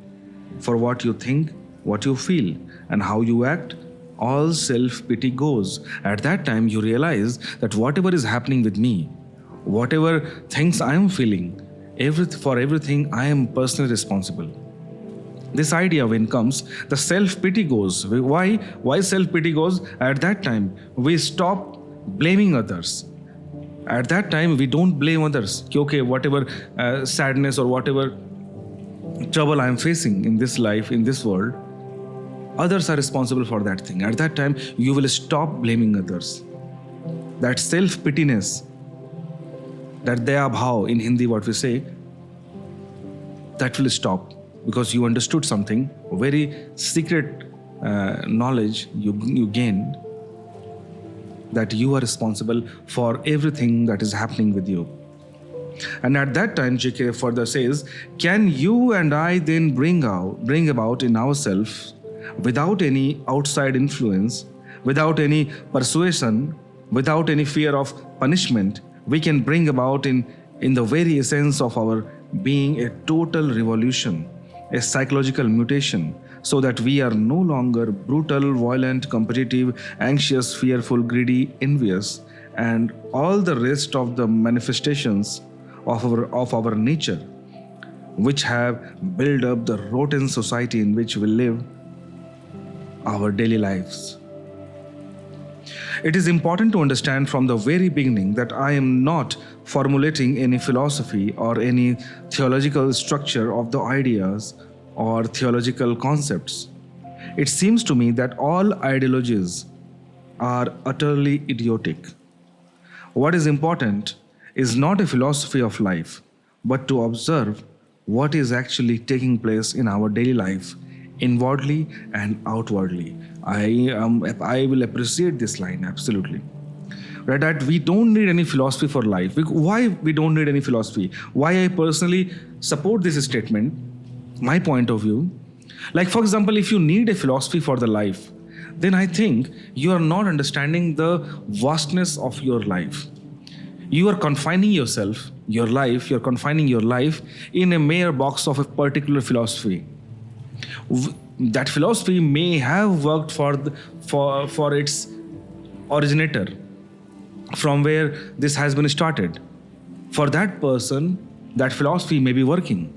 for what you think, what you feel, and how you act, all self-pity goes. At that time, you realize that whatever is happening with me, whatever things I am feeling, for everything I am personally responsible. This idea, when comes, the self-pity goes. Why self-pity goes? At that time, we stop blaming others. At that time, we don't blame others. Okay, whatever sadness or whatever trouble I am facing in this life, in this world, others are responsible for that thing. At that time, you will stop blaming others. That self-pityness, that daya bhav in Hindi, what we say, that will stop, because you understood something, very secret knowledge you gained, that you are responsible for everything that is happening with you. And at that time, J.K. further says, can you and I then bring about in ourselves, without any outside influence, without any persuasion, without any fear of punishment, we can bring about in the very essence of our being a total revolution, a psychological mutation, so that we are no longer brutal, violent, competitive, anxious, fearful, greedy, envious, and all the rest of the manifestations of our nature, which have built up the rotten society in which we live our daily lives. It is important to understand from the very beginning that I am not formulating any philosophy or any theological structure of the ideas or theological concepts. It seems to me that all ideologies are utterly idiotic. What is important is not a philosophy of life, but to observe what is actually taking place in our daily life, inwardly and outwardly. I will appreciate this line absolutely. Right, that we don't need any philosophy for life. Why we don't need any philosophy? Why I personally support this statement, my point of view. Like for example, if you need a philosophy for the life, then I think you are not understanding the vastness of your life. You are confining yourself, you're confining your life in a mere box of a particular philosophy. That philosophy may have worked for its originator, from where this has been started. For that person, that philosophy may be working.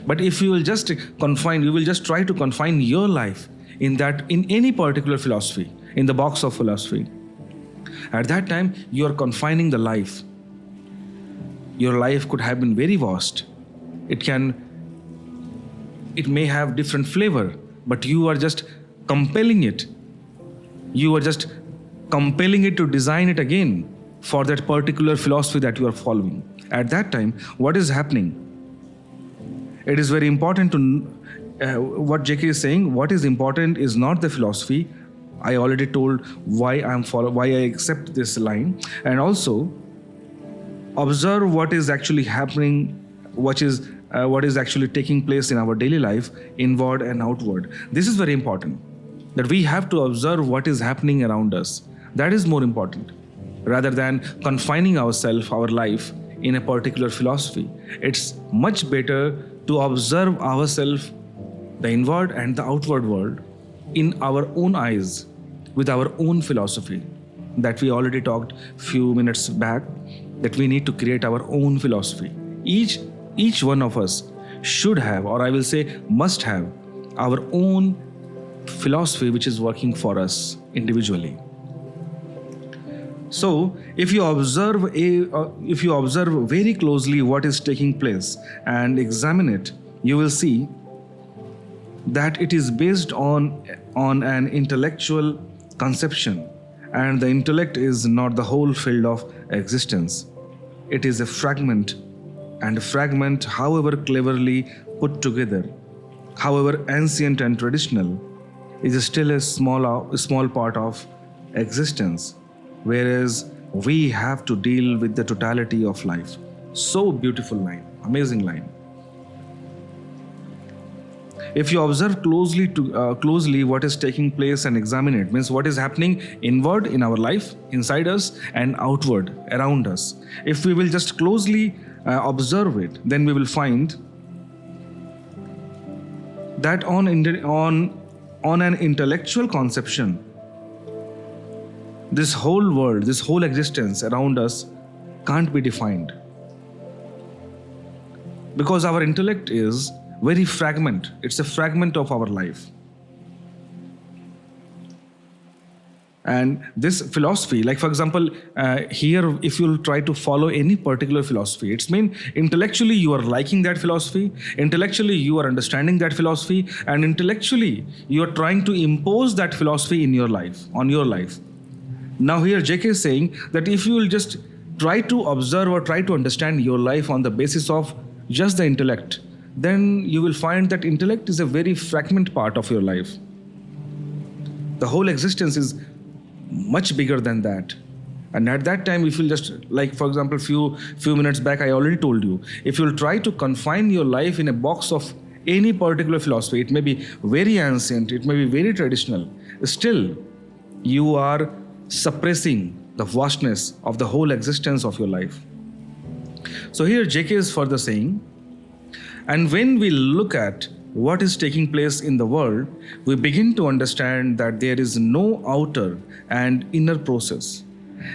But if you will just try to confine your life in any particular philosophy, in the box of philosophy, at that time you are confining the life. Your life could have been very vast. It may have different flavor, but you are just compelling it. You are just compelling it to design it again for that particular philosophy that you are following. At that time, what is happening? It is very important what J.K. is saying. What is important is not the philosophy. I already told why I accept this line, and also observe what is actually happening, what is actually taking place in our daily life, inward and outward. This is very important, that we have to observe what is happening around us. That is more important, rather than confining our life in a particular philosophy. It's much better to observe ourselves, the inward and the outward world, in our own eyes, with our own philosophy, that we already talked few minutes back, that we need to create our own philosophy. Each one of us should have, or I will say must have, our own philosophy which is working for us individually. So if you observe very closely what is taking place and examine it, you will see that it is based on an intellectual conception, and the intellect is not the whole field of existence. it is a fragment, and a fragment, however cleverly put together, however ancient and traditional, is still a small part of existence, whereas we have to deal with the totality of life. So beautiful line, amazing line. If you observe closely what is taking place and examine it, means what is happening inward in our life, inside us, and outward around us. If we will just closely observe it, then we will find that on an intellectual conception, this whole world, this whole existence around us can't be defined, because our intellect is very fragment. It's a fragment of our life. And this philosophy, like for example, here if you'll try to follow any particular philosophy, it's mean intellectually you are liking that philosophy, intellectually you are understanding that philosophy, and intellectually you are trying to impose that philosophy in your life, on your life. Now here JK is saying that if you will just try to observe or try to understand your life on the basis of just the intellect, then you will find that intellect is a very fragment part of your life. The whole existence is much bigger than that. And at that time, if you'll just, like for example, few minutes back, I already told you, if you'll try to confine your life in a box of any particular philosophy, it may be very ancient, it may be very traditional, still you are suppressing the vastness of the whole existence of your life. So here JK is further saying, and when we look at what is taking place in the world, we begin to understand that there is no outer and inner process.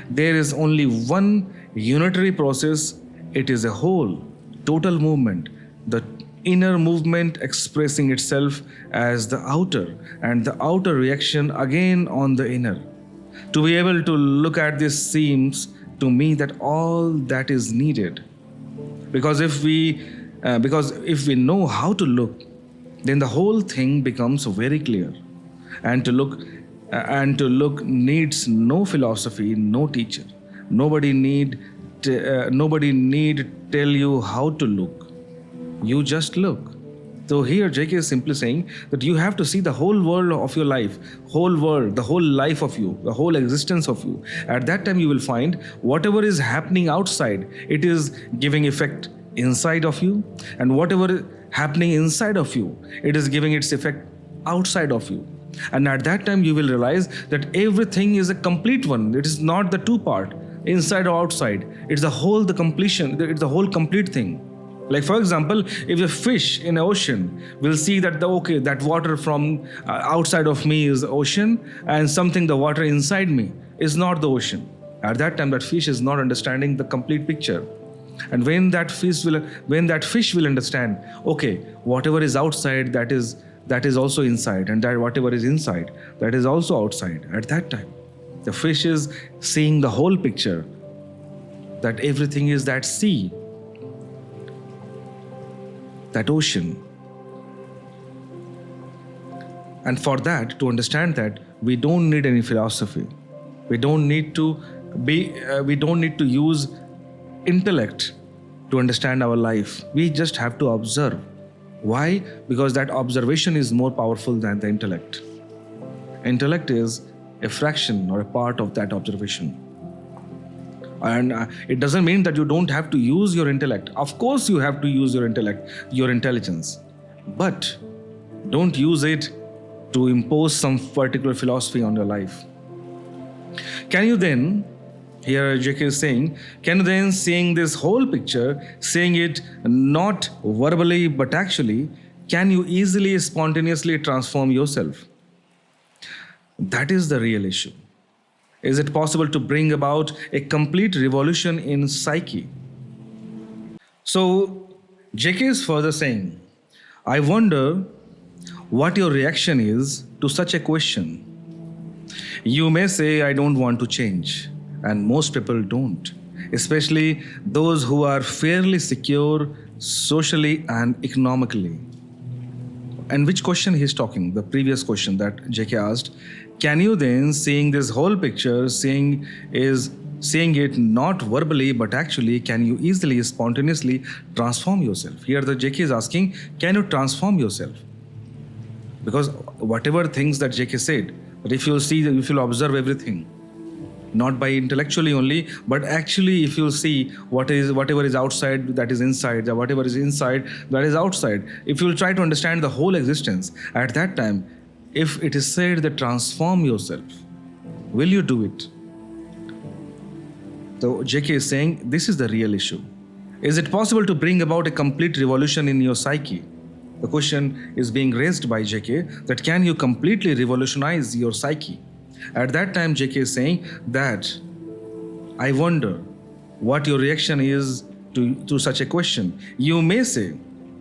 There is only one unitary process. It is a whole, total movement, the inner movement expressing itself as the outer, and the outer reaction again on the inner. To be able to look at this seems to me that all that is needed. Because if we know how to look, then the whole thing becomes very clear. And to look needs no philosophy, no teacher. Nobody need tell you how to look. You just look. So here JK is simply saying that you have to see the whole world of your life, whole world, the whole life of you, the whole existence of you. At that time you will find whatever is happening outside, it is giving effect inside of you, and whatever is happening inside of you, it is giving its effect outside of you. And at that time you will realize that everything is a complete one. It is not the two part, inside or outside. It's the whole, the completion, it's the whole complete thing. Like for example, if a fish in the ocean will see that that water from outside of me is the ocean, and something, the water inside me, is not the ocean. At that time that fish is not understanding the complete picture. And when that fish will understand, okay, whatever is outside, that is also inside, and that whatever is inside, that is also outside. At that time the fish is seeing the whole picture, that everything is that sea, that ocean. And for that, to understand that, we don't need any philosophy. We don't need to use intellect to understand our life. We just have to observe. Why? Because that observation is more powerful than the intellect. Intellect is a fraction or a part of that observation. And it doesn't mean that you don't have to use your intellect. Of course you have to use your intellect, your intelligence. But don't use it to impose some particular philosophy on your life. Can you then, here JK is saying, can you then, seeing this whole picture, seeing it not verbally but actually, can you easily, spontaneously transform yourself? That is the real issue. Is it possible to bring about a complete revolution in psyche? So JK is further saying, I wonder what your reaction is to such a question. You may say, I don't want to change. And most people don't, especially those who are fairly secure socially and economically. And which question he's talking? The previous question that JK asked. Can you then, seeing this whole picture, seeing is saying it not verbally but actually, can you easily, spontaneously transform yourself? Here the JK is asking, can you transform yourself? Because whatever things that JK said, but if you'll see, if you'll observe everything, not by intellectually only, but actually if you'll see whatever is outside, that is inside, whatever is inside, that is outside. If you'll try to understand the whole existence, at that time, if it is said that transform yourself, will you do it? So JK is saying this is the real issue. Is it possible to bring about a complete revolution in your psyche? The question is being raised by JK, that can you completely revolutionize your psyche? At that time, JK is saying that I wonder what your reaction is to such a question. You may say,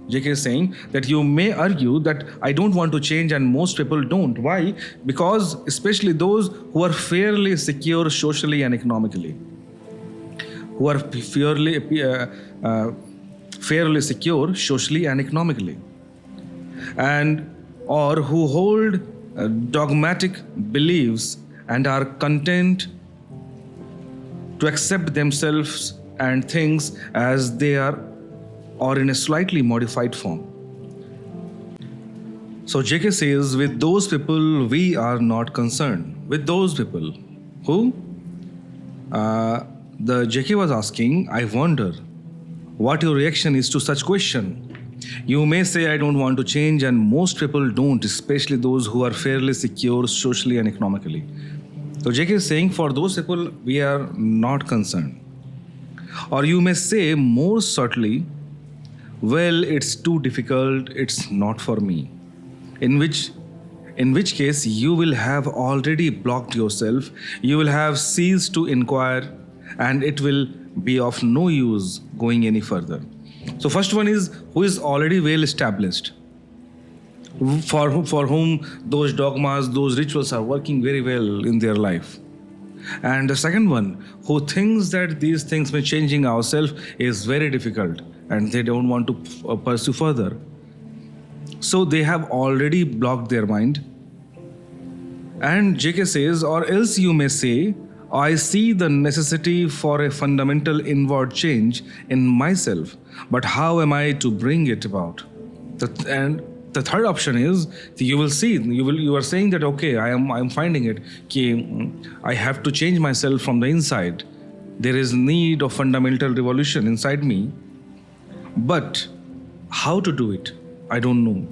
JK is saying that you may argue that I don't want to change and most people don't. Why? Because especially those who are fairly secure socially and economically, who are fairly secure socially and economically, and or who hold dogmatic beliefs and are content to accept themselves and things as they are or in a slightly modified form. So JK says, with those people we are not concerned. With those people. Who? The JK was asking, I wonder what your reaction is to such question. You may say I don't want to change and most people don't, especially those who are fairly secure socially and economically. So JK is saying for those people we are not concerned. Or you may say more subtly, well, it's too difficult, it's not for me. In which case you will have already blocked yourself, you will have ceased to inquire, and it will be of no use going any further. So first one is who is already well established, for whom those dogmas, those rituals are working very well in their life. And the second one, who thinks that these things by changing ourselves is very difficult and they don't want to pursue further. So they have already blocked their mind. And JK says, or else you may say, I see the necessity for a fundamental inward change in myself, but how am I to bring it about? And the third option is, you will see, you are saying that, okay, I am finding it, I have to change myself from the inside. There is need of fundamental revolution inside me, but how to do it? I don't know.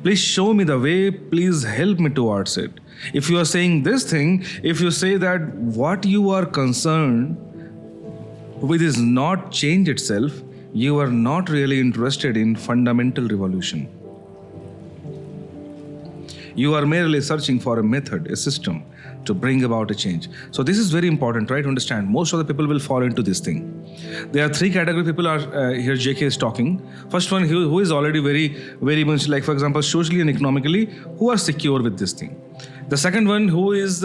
Please show me the way, please help me towards it. If you are saying this thing, if you say that what you are concerned with is not change itself, you are not really interested in fundamental revolution. You are merely searching for a method, a system to bring about a change. So this is very important, right? To understand. Most of the people will fall into this thing. There are three category people are here JK is talking. First one, who is already very much, like for example, socially and economically, who are secure with this thing. The second one, who is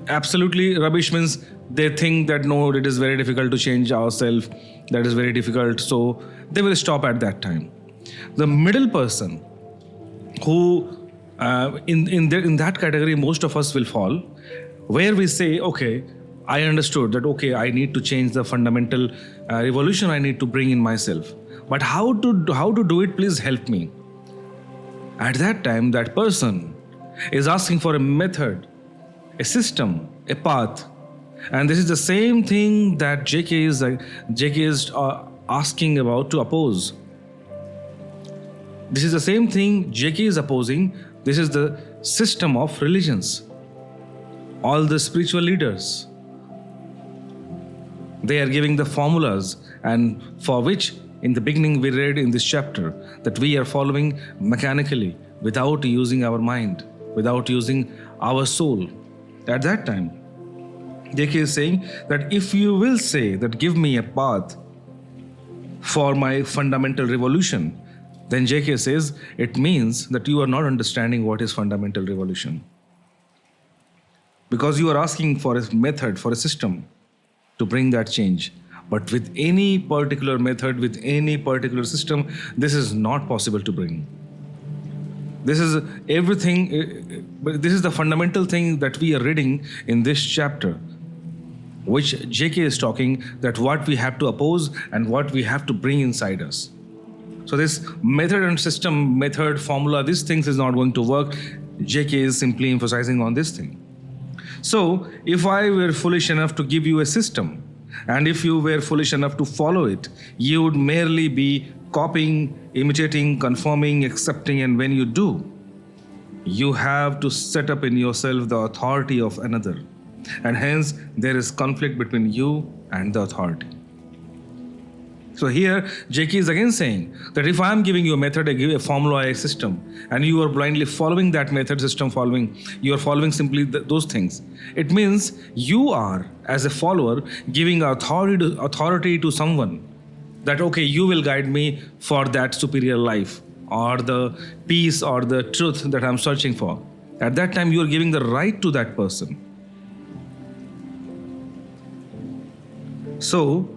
absolutely rubbish, means they think that no, it is very difficult to change ourselves, that is very difficult, so they will stop at that time. The middle person, who in that category most of us will fall, where we say, okay, I understood that, okay, I need to change the fundamental revolution I need to bring in myself, but how to do it, please help me. At that time, that person is asking for a method, a system, a path. And this is the same thing that JK is asking about to oppose. This is the same thing JK is opposing. This is the system of religions. All the spiritual leaders, they are giving the formulas, and for which in the beginning we read in this chapter that we are following mechanically, without using our mind, without using our soul. At that time, JK is saying that if you will say that give me a path for my fundamental revolution, then JK says it means that you are not understanding what is fundamental revolution. Because you are asking for a method, for a system to bring that change. But with any particular method, with any particular system, this is not possible to bring. This is everything, this is the fundamental thing that we are reading in this chapter. which JK is talking, that what we have to oppose and what we have to bring inside us. So this method and system, method, formula, these things is not going to work. JK is simply emphasizing on this thing. So if I were foolish enough to give you a system, and if you were foolish enough to follow it, you would merely be copying, imitating, conforming, accepting, and when you do, you have to set up in yourself the authority of another. And hence, there is conflict between you and the authority. So here, JK is again saying that if I am giving you a method, I give a formula, a system, and you are blindly following that method, system, you are following simply those things. It means you are, as a follower, giving authority to someone that, okay, you will guide me for that superior life or the peace or the truth that I'm searching for. At that time, you are giving the right to that person. So,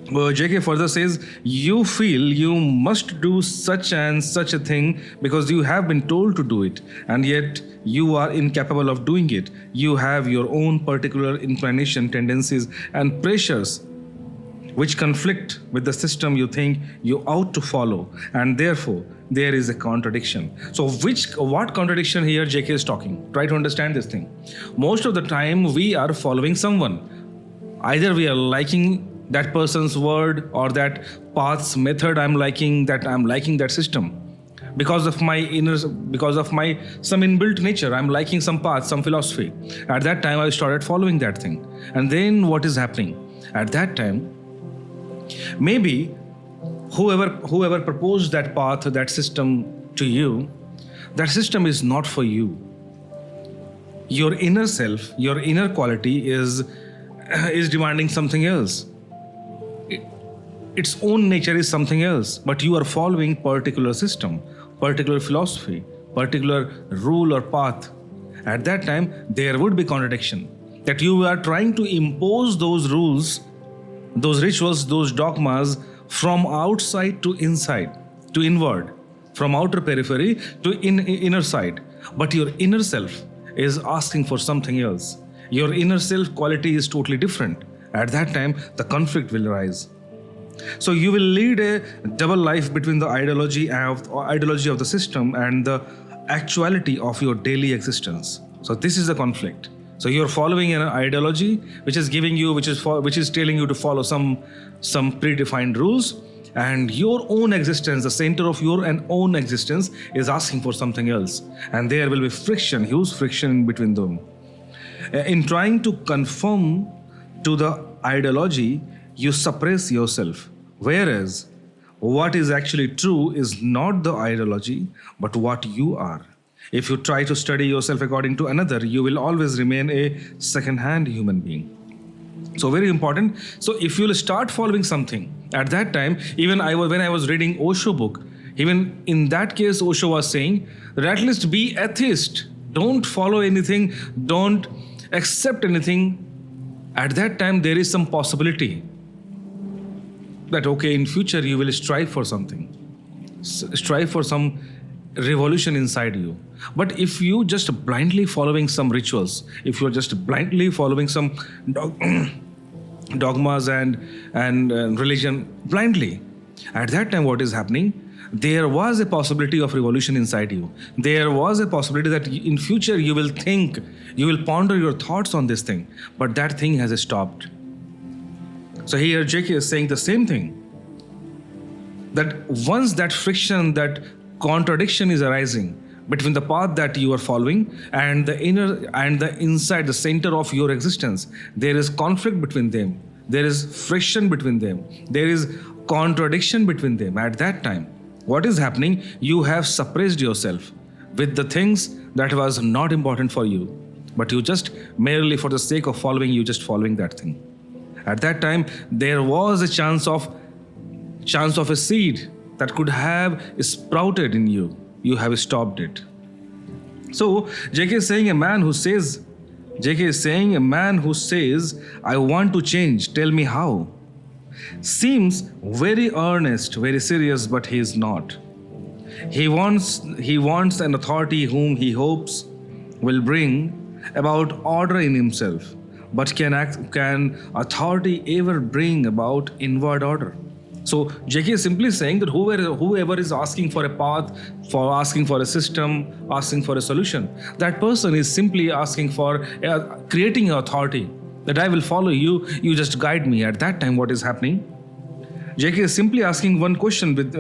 JK further says, you feel you must do such and such a thing because you have been told to do it, and yet you are incapable of doing it. You have your own particular inclination, tendencies, and pressures which conflict with the system you think you ought to follow, and therefore there is a contradiction. So what contradiction here JK is talking? Try to understand this thing. Most of the time we are following someone. Either we are liking that person's word or that path's method, I'm liking that system. Because of my some inbuilt nature, I'm liking some path, some philosophy. At that time I started following that thing. And then what is happening? At that time, maybe whoever proposed that path, that system to you, that system is not for you. Your inner self, your inner quality is demanding something else. Its own nature is something else, but you are following particular system, particular philosophy, particular rule or path. At that time, there would be contradiction, that you are trying to impose those rules, those rituals, those dogmas from outside to inside, to inward, from outer periphery to inner side. But your inner self is asking for something else. Your inner self quality is totally different. At that time, the conflict will arise. So you will lead a double life between the ideology of the system and the actuality of your daily existence. So this is the conflict. So you're following an ideology which is telling you to follow some predefined rules, and your own existence, the center of your own existence, is asking for something else, and there will be friction, huge friction in between them. In trying to conform to the ideology, you suppress yourself, whereas what is actually true is not the ideology, but what you are. If you try to study yourself according to another, you will always remain a second-hand human being. So very important. So if you will start following something, at that time, even when I was reading Osho book, even in that case, Osho was saying that at least be atheist. Don't follow anything. Don't accept anything. At that time, there is some possibility that, okay, in future you will strive for something, strive for some revolution inside you. But if you just blindly following some rituals, if you're just blindly following some dogmas and religion blindly, at that time what is happening? There was a possibility of revolution inside you. There was a possibility that in future you will think, you will ponder your thoughts on this thing, but that thing has stopped. So here JK is saying the same thing, that once that friction, that contradiction is arising between the path that you are following and the inner and the inside, the center of your existence, there is conflict between them, there is friction between them, there is contradiction between them. At that time, what is happening? You have suppressed yourself with the things that was not important for you, but you just merely for the sake of following, you just following that thing. At that time, there was a chance of a seed that could have sprouted in you. You have stopped it. So JK is saying a man who says, I want to change, tell me how, seems very earnest, very serious, but he is not. He wants an authority whom he hopes will bring about order in himself. But can authority ever bring about inward order? So JK is simply saying that whoever is asking for a path, for asking for a system, asking for a solution, that person is simply asking for creating authority, that I will follow you, you just guide me. At that time, what is happening? JK is simply asking one question with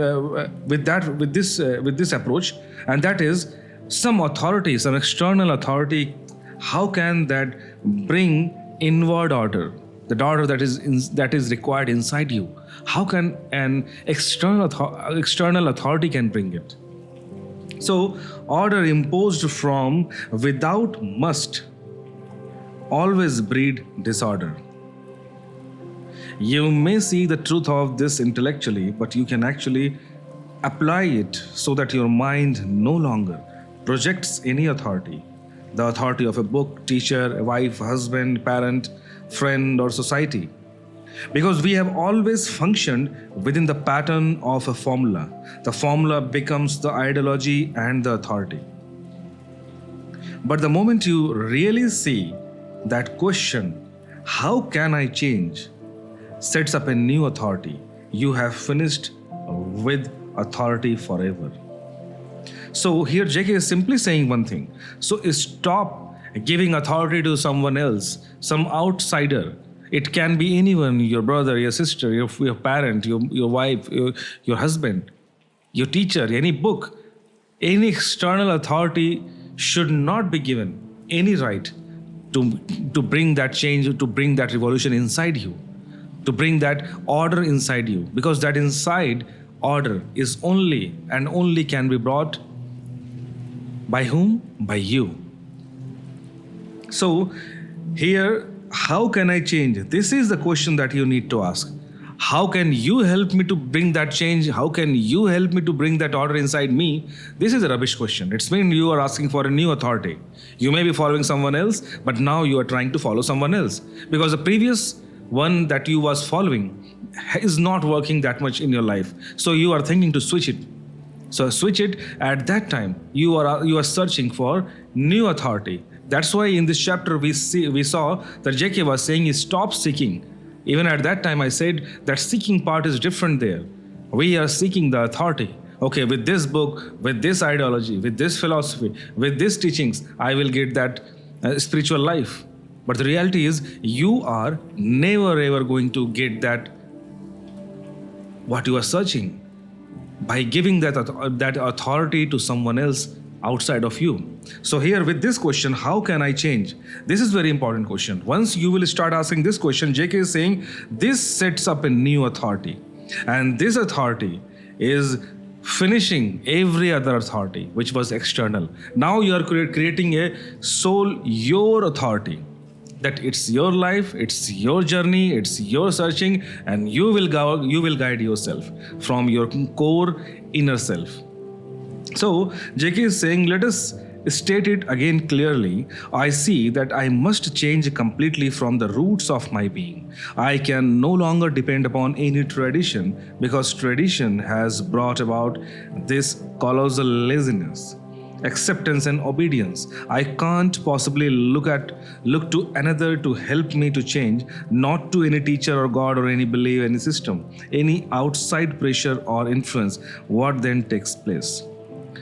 this approach, and that is, some authority, some external authority, how can that bring inward order, the order that is required inside you? How can an external authority can bring it? So order imposed from without must always breed disorder. You may see the truth of this intellectually, but you can actually apply it so that your mind no longer projects any authority, the authority of a book, teacher, a wife, husband, parent, friend, or society. Because we have always functioned within the pattern of a formula. The formula becomes the ideology and the authority. But the moment you really see that question, how can I change, sets up a new authority, you have finished with authority forever. So here JK is simply saying one thing. So stop giving authority to someone else, some outsider. It can be anyone, your brother, your sister, your parent, your wife, your husband, your teacher, any book. Any external authority should not be given any right to bring that change, to bring that revolution inside you, to bring that order inside you. Because that inside order is only and only can be brought by whom? By you. So here, how can I change? This is the question that you need to ask. How can you help me to bring that change? How can you help me to bring that order inside me? This is a rubbish question. It's mean you are asking for a new authority. You may be following someone else, but now you are trying to follow someone else. Because the previous one that you was following is not working that much in your life. So you are thinking to switch it. So switch it. At that time, you are searching for new authority. That's why in this chapter we saw that JK was saying is stop seeking. Even at that time I said that seeking part is different there. We are seeking the authority. Okay, with this book, with this ideology, with this philosophy, with these teachings, I will get that spiritual life. But the reality is you are never ever going to get that what you are searching by giving that authority to someone else outside of you. So here with this question, how can I change? This is very important question. Once you will start asking this question, JK is saying this sets up a new authority. And this authority is finishing every other authority which was external. Now you are creating a soul, your authority. That it's your life, it's your journey, it's your searching, and you will guide yourself from your core inner self. So JK is saying, let us state it again clearly. I see that I must change completely from the roots of my being. I can no longer depend upon any tradition, because tradition has brought about this colossal laziness, acceptance and obedience. I can't possibly look to another to help me to change, not to any teacher or God or any belief, any system, any outside pressure or influence. What then takes place?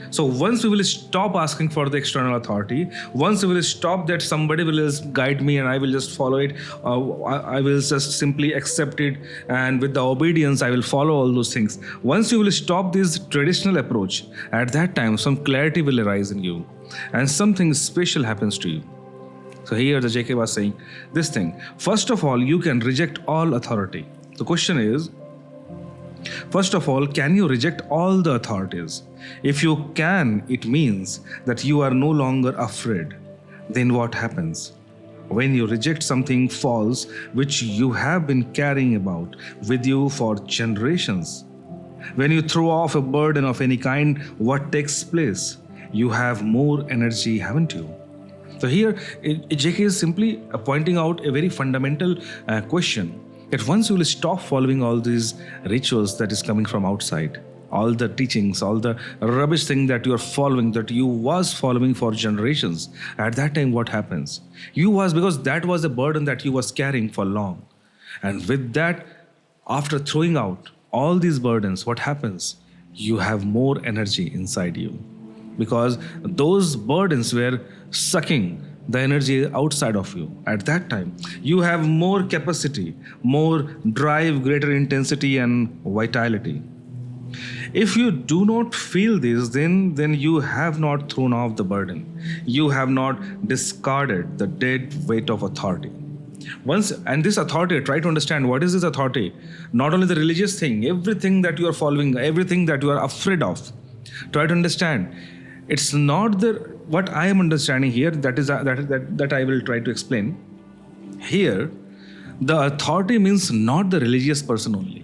So once we will stop asking for the external authority, once we will stop that somebody will just guide me and I will just follow it, I will just simply accept it, and with the obedience I will follow all those things. Once you will stop this traditional approach, at that time some clarity will arise in you and something special happens to you. So here the JK was saying this thing. First of all, you can reject all authority. The question is, first of all, can you reject all the authorities? If you can, it means that you are no longer afraid. Then what happens? When you reject something false which you have been carrying about with you for generations, when you throw off a burden of any kind, what takes place? You have more energy, haven't you? So here, JK is simply pointing out a very fundamental question. That once you will stop following all these rituals that is coming from outside, all the teachings, all the rubbish thing that you are following, that you was following for generations. At that time, what happens? You was, because that was a burden that you was carrying for long. And with that, after throwing out all these burdens, what happens? You have more energy inside you, because those burdens were sucking the energy outside of you. At that time, you have more capacity, more drive, greater intensity and vitality. If you do not feel this, then you have not thrown off the burden. You have not discarded the dead weight of authority. Once, and this authority, try to understand what is this authority. Not only the religious thing, everything that you are following, everything that you are afraid of. Try to understand. It's not the, what I am understanding here, that I will try to explain. Here, the authority means not the religious person only.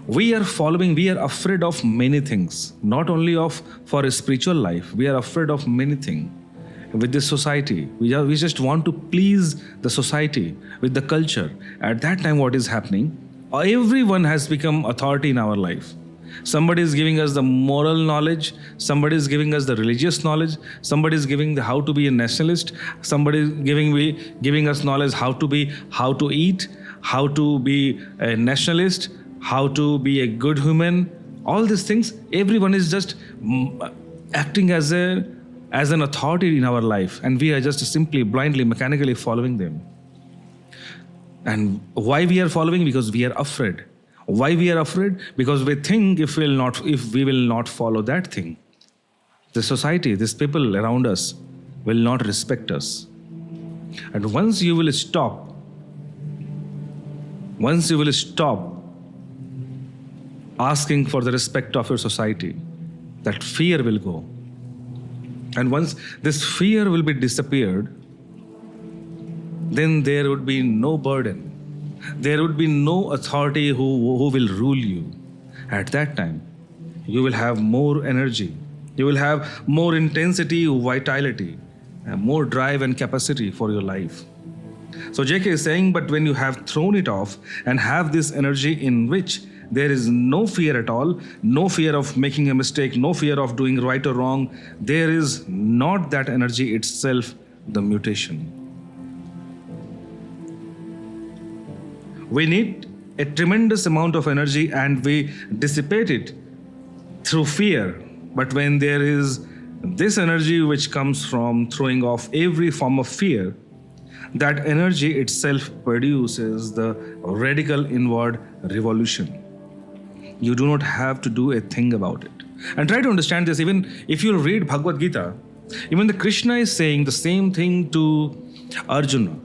We are following, we are afraid of many things, not only of for a spiritual life. We are afraid of many things with this society. We just want to please the society with the culture. At that time, what is happening? Everyone has become authority in our life. Somebody is giving us the moral knowledge, somebody is giving us the religious knowledge, somebody is giving the how to be a nationalist, somebody is giving us knowledge how to eat, how to be a nationalist, how to be a good human. All these things, everyone is just acting as an authority in our life, and we are just simply blindly, mechanically following them. And why we are following? Because we are afraid. Why we are afraid? Because we think if we will not follow that thing, the society, these people around us will not respect us. And once you will stop asking for the respect of your society, that fear will go. And once this fear will be disappeared, then there would be no burden. There would be no authority who will rule you. At that time, you will have more energy. You will have more intensity, vitality, and more drive and capacity for your life. So JK is saying, but when you have thrown it off and have this energy in which there is no fear at all, no fear of making a mistake, no fear of doing right or wrong, there is not that energy itself, the mutation. We need a tremendous amount of energy and we dissipate it through fear. But when there is this energy which comes from throwing off every form of fear, that energy itself produces the radical inward revolution. You do not have to do a thing about it. And try to understand this, even if you read Bhagavad Gita, even the Krishna is saying the same thing to Arjuna,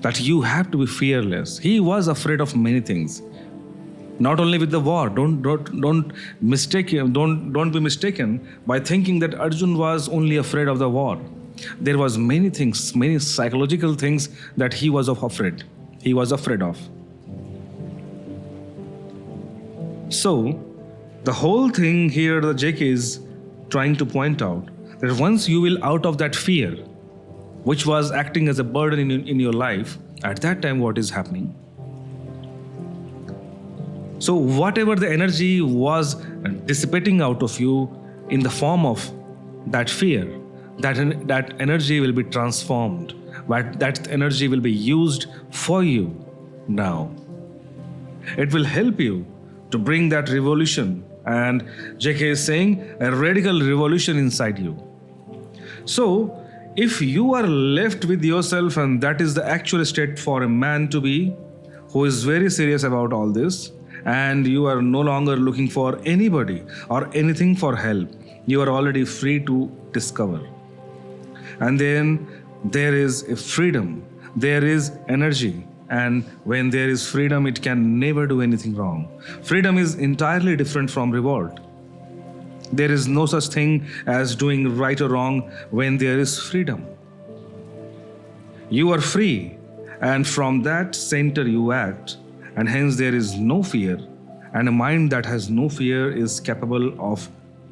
that you have to be fearless. He was afraid of many things. Not only with the war. Don't be mistaken by thinking that Arjuna was only afraid of the war. There was many things, many psychological things that he was afraid. He was afraid of. So, the whole thing here the JK is trying to point out that once you will out of that fear, which was acting as a burden in your life, at that time what is happening? So whatever the energy was dissipating out of you in the form of that fear, that energy will be transformed, but that energy will be used for you now. It will help you to bring that revolution, and JK is saying a radical revolution inside you. So, if you are left with yourself, and that is the actual state for a man to be, who is very serious about all this, and you are no longer looking for anybody or anything for help, you are already free to discover. And then there is a freedom, there is energy, and when there is freedom, it can never do anything wrong. Freedom is entirely different from revolt. There is no such thing as doing right or wrong when there is freedom. You are free, and from that center you act, and hence there is no fear, and a mind that has no fear is capable of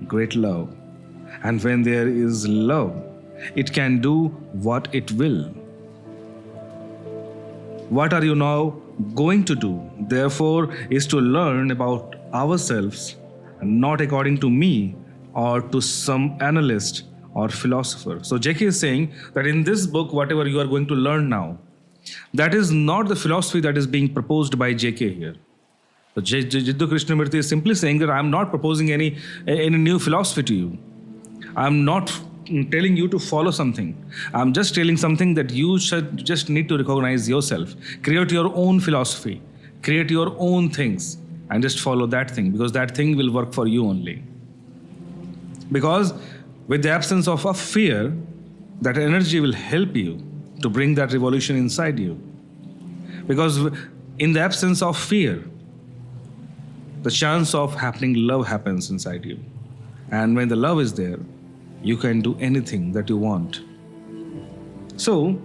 great love. And when there is love, it can do what it will. What are you now going to do? Therefore, is to learn about ourselves not according to me or to some analyst or philosopher. So JK is saying that in this book, whatever you are going to learn now, that is not the philosophy that is being proposed by JK here. So J.Krishnamurti is simply saying that I am not proposing any new philosophy to you. I am not telling you to follow something. I am just telling something that you should just need to recognize yourself. Create your own philosophy. Create your own things and just follow that thing, because that thing will work for you only. Because with the absence of a fear, that energy will help you to bring that revolution inside you. Because in the absence of fear, the chance of happening love happens inside you. And when the love is there, you can do anything that you want. So,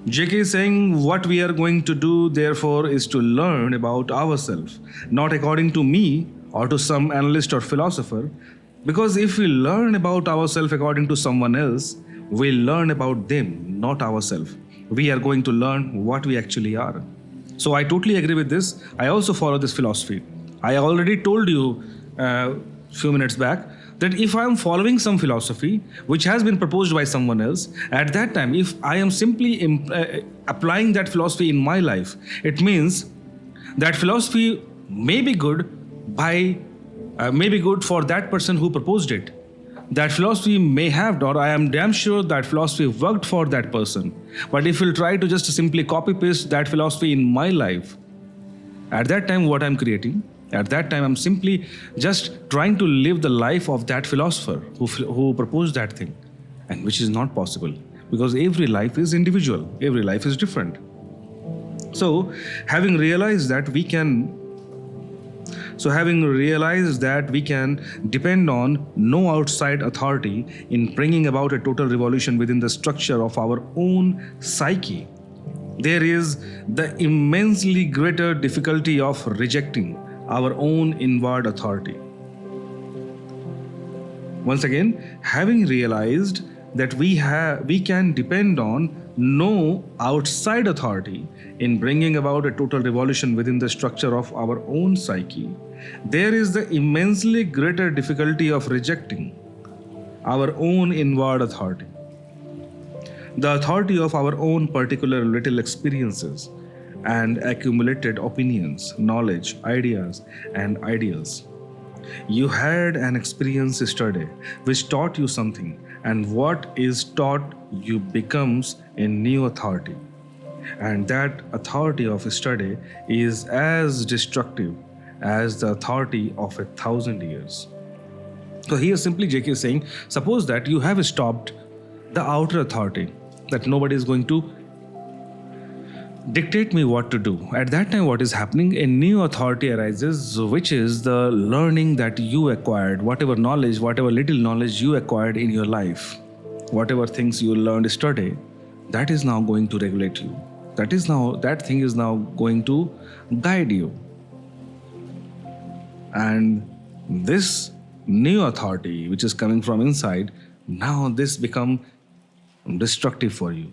JK is saying what we are going to do, therefore, is to learn about ourselves, not according to me or to some analyst or philosopher. Because if we learn about ourselves according to someone else, we learn about them, not ourselves. We are going to learn what we actually are. So I totally agree with this. I also follow this philosophy. I already told you a few minutes back that if I am following some philosophy which has been proposed by someone else, at that time, if I am simply applying that philosophy in my life, it means that philosophy may be good for that person who proposed it. That philosophy may have, or I am damn sure that philosophy worked for that person. But if you'll try to just simply copy paste that philosophy in my life, at that time what I'm creating, at that time I'm simply just trying to live the life of that philosopher who proposed that thing, and which is not possible, because every life is individual, every life is different. So having realized that we can depend on no outside authority in bringing about a total revolution within the structure of our own psyche, there is the immensely greater difficulty of rejecting our own inward authority. Once again, having realized that we can depend on no outside authority in bringing about a total revolution within the structure of our own psyche, there is the immensely greater difficulty of rejecting our own inward authority, the authority of our own particular little experiences and accumulated opinions, knowledge, ideas, and ideals. You had an experience yesterday which taught you something, and what is taught you becomes a new authority. And that authority of yesterday is as destructive as the authority of 1,000 years. So here simply JK is saying, suppose that you have stopped the outer authority, that nobody is going to dictate me what to do. At that time, what is happening? A new authority arises, which is the learning that you acquired, whatever knowledge, whatever little knowledge you acquired in your life, whatever things you learned yesterday, that is now going to regulate you. That thing is now going to guide you. And this new authority, which is coming from inside, now this become destructive for you.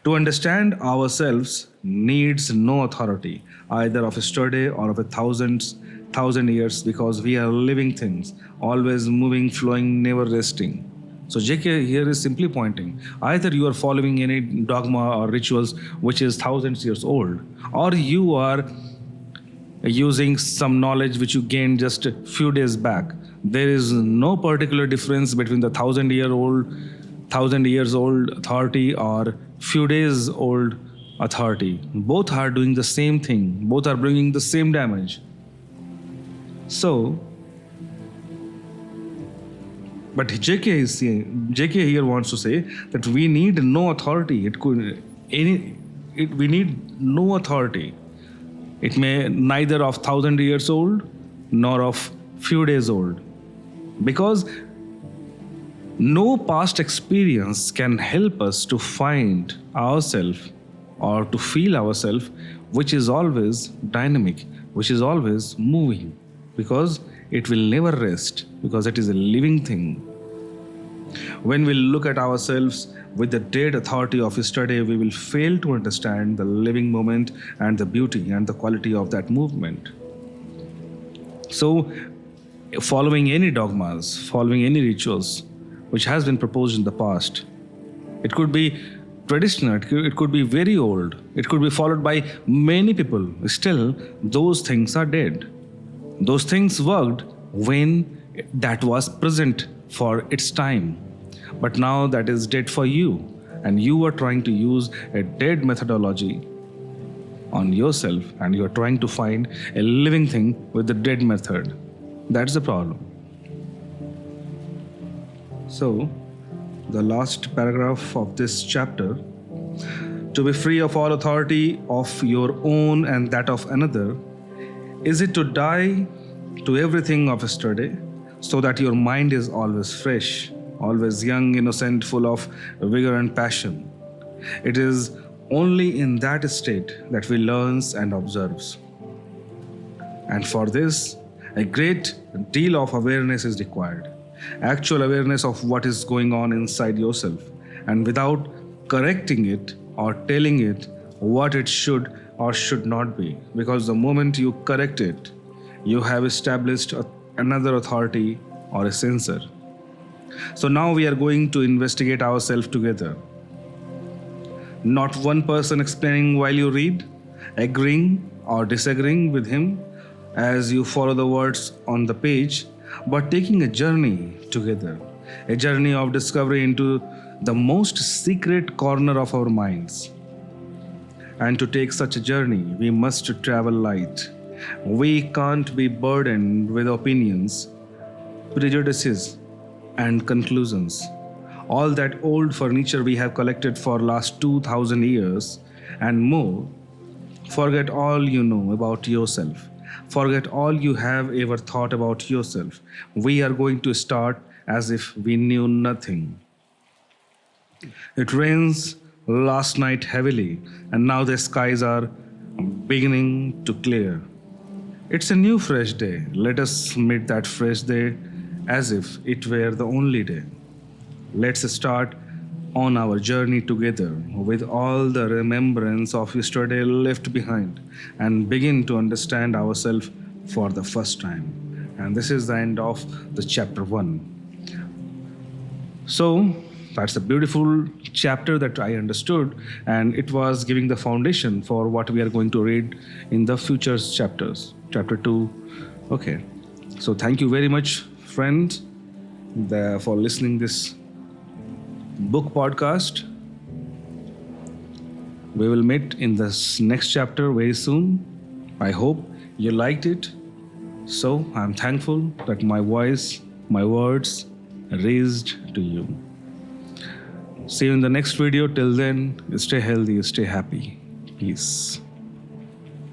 To understand ourselves needs no authority, either of yesterday or of 1,000 years, because we are living things, always moving, flowing, never resting. So JK here is simply pointing, either you are following any dogma or rituals which is thousands years old, or you are using some knowledge which you gained just a few days back. There is no particular difference between the 1,000 years old authority or few days old authority. Both are doing the same thing. Both are bringing the same damage. So, but JK here wants to say that we need no authority. We need no authority. It may neither of 1,000 years old nor of few days old, because no past experience can help us to find ourselves or to feel ourselves, which is always dynamic, which is always moving, because it will never rest, because it is a living thing. When we look at ourselves with the dead authority of yesterday, we will fail to understand the living moment and the beauty and the quality of that movement. So following any dogmas, following any rituals which has been proposed in the past, it could be traditional, it could be very old, it could be followed by many people, still those things are dead. Those things worked when that was present for its time, but now that is dead for you, and you are trying to use a dead methodology on yourself, and you are trying to find a living thing with the dead method. That's the problem. So, the last paragraph of this chapter: to be free of all authority of your own and that of another, is it to die to everything of yesterday, so that your mind is always fresh, always young, innocent, full of vigor and passion. It is only in that state that we learns and observes. And for this, a great deal of awareness is required. Actual awareness of what is going on inside yourself, and without correcting it or telling it what it should or should not be. Because the moment you correct it, you have established another authority or a censor. So now we are going to investigate ourselves together. Not one person explaining while you read, agreeing or disagreeing with him as you follow the words on the page, but taking a journey together, a journey of discovery into the most secret corner of our minds. And to take such a journey, we must travel light. We can't be burdened with opinions, prejudices, and conclusions. All that old furniture we have collected for last 2000 years and more. Forget all you know about yourself. Forget all you have ever thought about yourself. We are going to start as if we knew nothing. It rains last night heavily, and now the skies are beginning to clear. It's a new fresh day. Let us meet that fresh day as if it were the only day. Let's start on our journey together with all the remembrance of yesterday left behind, and begin to understand ourselves for the first time. And this is the end of the chapter 1. So that's a beautiful chapter that I understood, and it was giving the foundation for what we are going to read in the future chapters. Chapter 2. Okay. So thank you very much, friends, for listening this book podcast. We will meet in this next chapter very soon. I hope you liked it. So I'm thankful that my voice, my words reached to you. See you in the next video. Till then, stay healthy, stay happy. Peace.